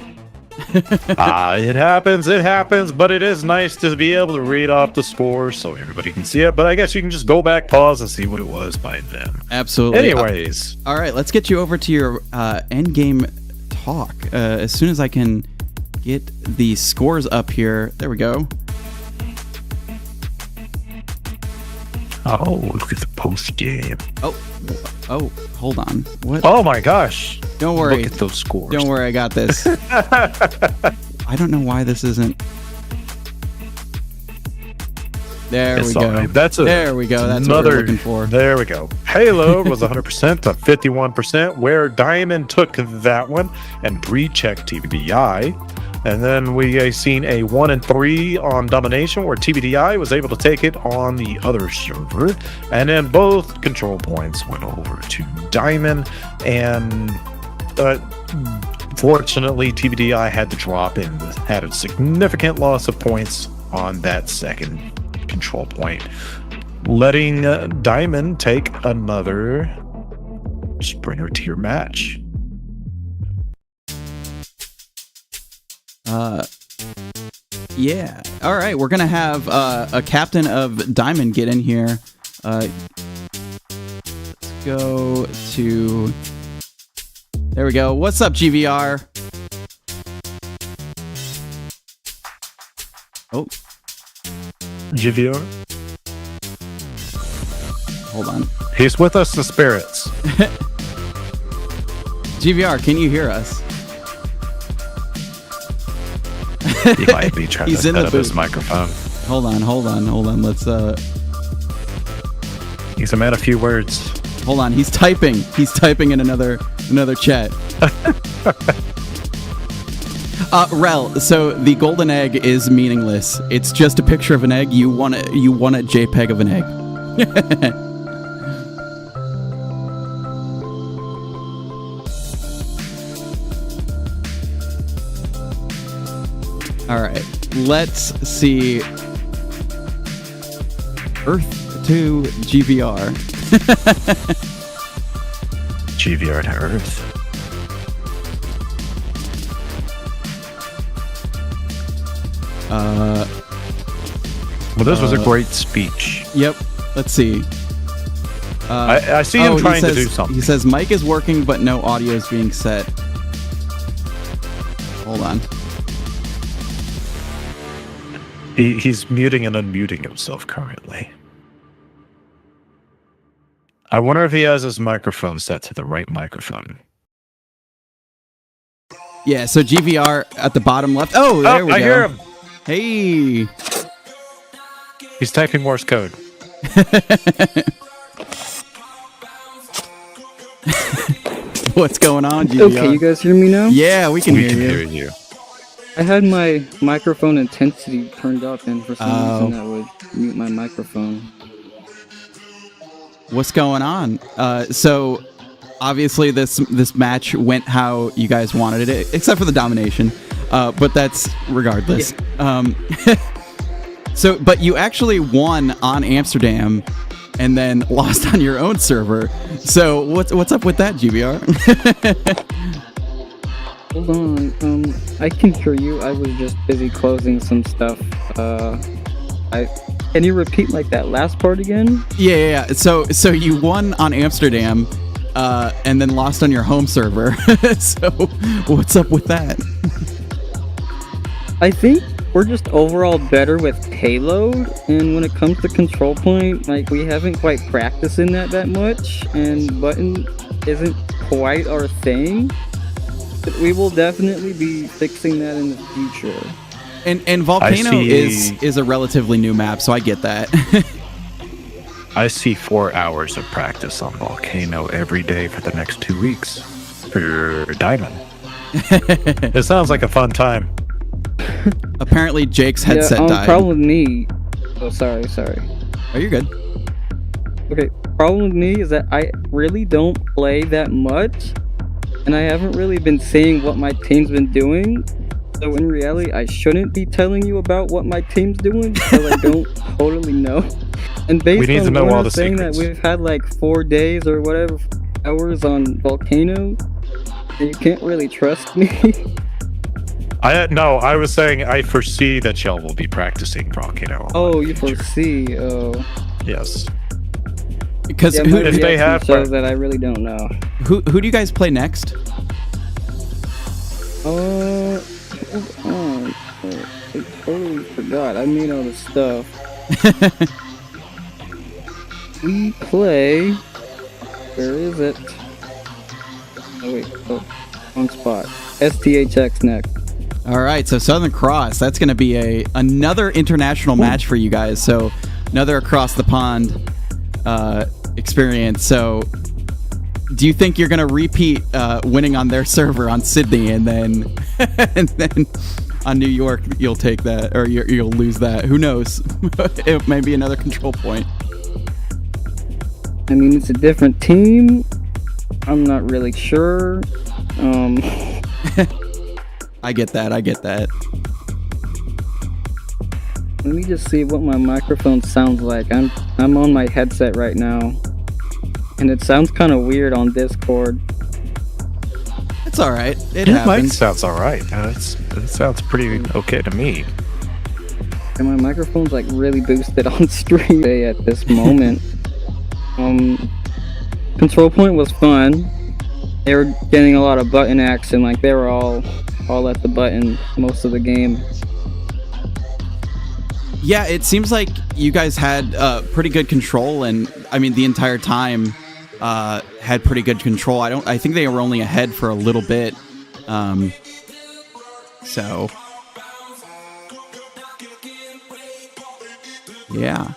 It happens, but it is nice to be able to read off the score so everybody can see it. But I guess you can just go back, pause, and see what it was by then. Absolutely. Anyways, All right, let's get you over to your end game talk. As soon as I can get the scores up here. There we go. oh, look at the post game. Oh, hold on. What? Oh my gosh. Don't worry. Look at those scores. Don't worry, I got this. I don't know why this isn't. There It's we go. all right. There we go. That's what we're looking for. There we go. Payload was 100% to 51%, where Diamond took that one and pre-checked TBDi. And then we seen a 1 and 3 on domination, where TBDi was able to take it on the other server. And then both control points went over to Diamond. And fortunately, TBDi had to drop and had a significant loss of points on that second control point, letting Diamond take another Springer tier match. Yeah. All right, we're gonna have a captain of Diamond get in here. Let's go to. There we go. What's up, GVR? Oh, GVR, hold on. he's with us in spirits. GVR, can you hear us? He might be trying He's to in set the up his booth. microphone. Hold on. Let's He's a man of few words. hold on. He's typing. He's typing in another chat. Rel, so the golden egg is meaningless. It's just a picture of an egg. You want a JPEG of an egg. All right, let's see. Earth to GVR. GVR to Earth. Well, this was a great speech. Yep. Let's see. I see him he trying to says- do something. He says mic is working, but no audio is being set. Hold on. He's muting and unmuting himself currently. I wonder if he has his microphone set to the right microphone. Yeah, so GVR at the bottom left. Oh, there we go. I hear him. Hey. He's typing Morse code. What's going on, GVR? Okay, you guys hear me now? Yeah, we can We hear can you. hear you. I had my microphone intensity turned up, and for some Oh. reason that would mute my microphone. What's going on? So obviously this match went how you guys wanted it, except for the domination. But that's regardless. So, but you actually won on Amsterdam, and then lost on your own server. So what's up with that, GBR? Hold on. I can hear you. I was just busy closing some stuff. Can you repeat like that last part again? Yeah. So you won on Amsterdam, and then lost on your home server. So what's up with that? I think we're just overall better with payload, and when it comes to control point, like we haven't quite practiced in that much, and button isn't quite our thing. But we will definitely be fixing that in the future. And Volcano is a relatively new map, so I get that. I see 4 hours of practice on Volcano every day for the next 2 weeks for Diamond. It sounds like a fun time. Apparently, Jake's headset died. Problem with me. Oh, sorry. Oh, you're good. Okay, problem with me is that I really don't play that much, and I haven't really been seeing what my team's been doing. So in reality, I shouldn't be telling you about what my team's doing because I don't totally know. And based need on to know what all I'm the saying secrets. that we've had like 4 days or whatever hours on Volcano, and you can't really trust me. I was saying I foresee that y'all will be practicing Volcano. Oh, you foresee? Oh, Yes. Because yeah, who, my if they reaction have shows that I really don't know. who do you guys play next? Hold on. I totally forgot. I made all this stuff. We play. Where is it? Oh wait, wrong spot. STHX next. All right, so Southern Cross. That's going to be another international match for you guys. So another across the pond experience. So do you think you're going to repeat winning on their server on Sydney, and then on New York you'll take that, or you'll lose that? Who knows? It may be another control point. I mean, it's a different team. I'm not really sure. I get that. Let me just see what my microphone sounds like. I'm on my headset right now, and it sounds kind of weird on Discord. It's all right. It Your mic happens. sounds all right. It sounds pretty okay to me. And my microphone's like really boosted on stream at this moment. Control point was fun. They were getting a lot of button action, like they were all at the button most of the game. Yeah, it seems like you guys had pretty good control, and I mean the entire time had pretty good control. I think they were only ahead for a little bit. So yeah.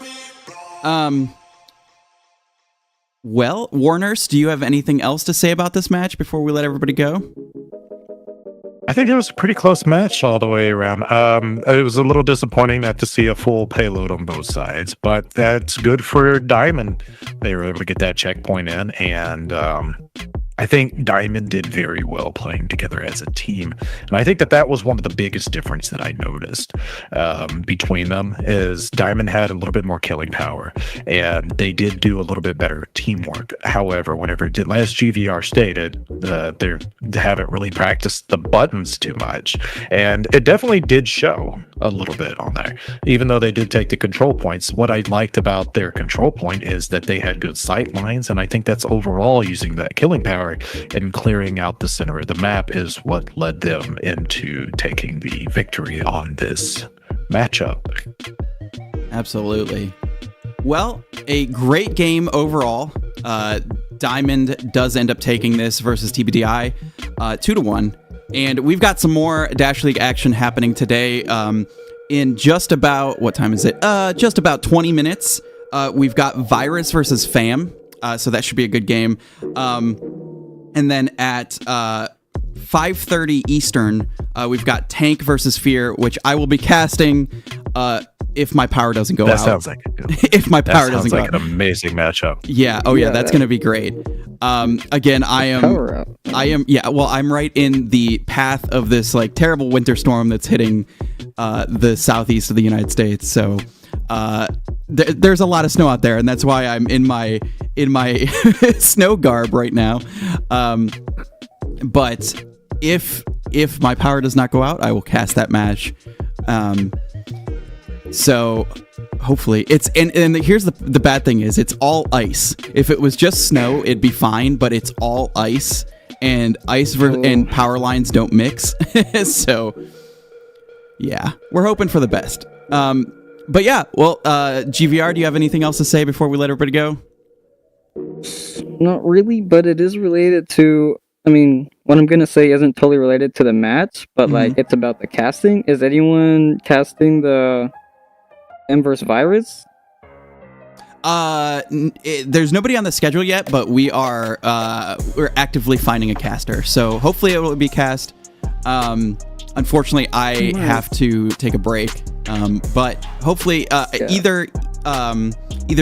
Well, Warners, do you have anything else to say about this match before we let everybody go? I think it was a pretty close match all the way around. It was a little disappointing not to see a full payload on both sides, but that's good for Diamond. They were able to get that checkpoint in, and I think Diamond did very well playing together as a team. And I think that was one of the biggest difference that I noticed between them is Diamond had a little bit more killing power, and they did do a little bit better teamwork. However, whenever it did, as GVR stated, they haven't really practiced the buttons too much. And it definitely did show a little bit on there. Even though they did take the control points, what I liked about their control point is that they had good sight lines, and I think that's overall using that killing power and clearing out the center of the map is what led them into taking the victory on this matchup. Absolutely. Well, a great game overall. Diamond does end up taking this versus TBDi 2-1. And we've got some more Dash League action happening today. In just about, what time is it? Just about 20 minutes. We've got Virus versus Fam. So that should be a good game. And then at 5:30 Eastern, we've got Tank versus Fear, which I will be casting if my power doesn't go out. That sounds like if my power doesn't go like out. an amazing matchup. Yeah. Oh yeah, that's gonna be great. Again, I'm right in the path of this like terrible winter storm that's hitting the southeast of the United States. So there's a lot of snow out there, and that's why I'm in my snow garb right now. But if my power does not go out, I will cast that match. So hopefully it's and here's the bad thing is it's all ice. If it was just snow, it'd be fine, but it's all ice, and and power lines don't mix. So yeah, we're hoping for the best. But yeah, well, GVR, do you have anything else to say before we let everybody go? Not really, but it is related to. I mean, what I'm gonna say isn't totally related to the match, but like it's about the casting. Is anyone casting the Inverse Virus? There's nobody on the schedule yet, but we're actively finding a caster. So hopefully it will be cast. Unfortunately, I have to take a break. But hopefully, either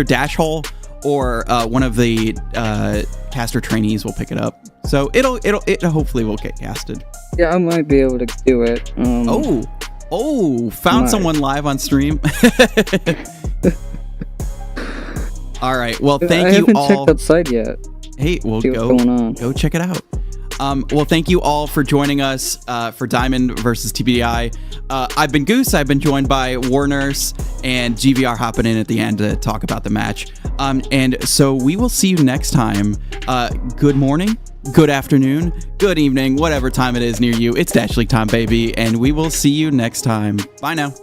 Dash Hole or one of the caster trainees will pick it up. So it hopefully will get casted. Yeah, I might be able to do it. Found someone live on stream. All right. Well, thank you all. I haven't checked that site yet. Hey, we'll go check it out. Well, thank you all for joining us for Diamond versus TBDi. I've been Goose. I've been joined by War Nurse and GVR hopping in at the end to talk about the match. And so we will see you next time. Good morning, good afternoon, good evening, whatever time it is near you. It's Dash League time, baby. And we will see you next time. Bye now.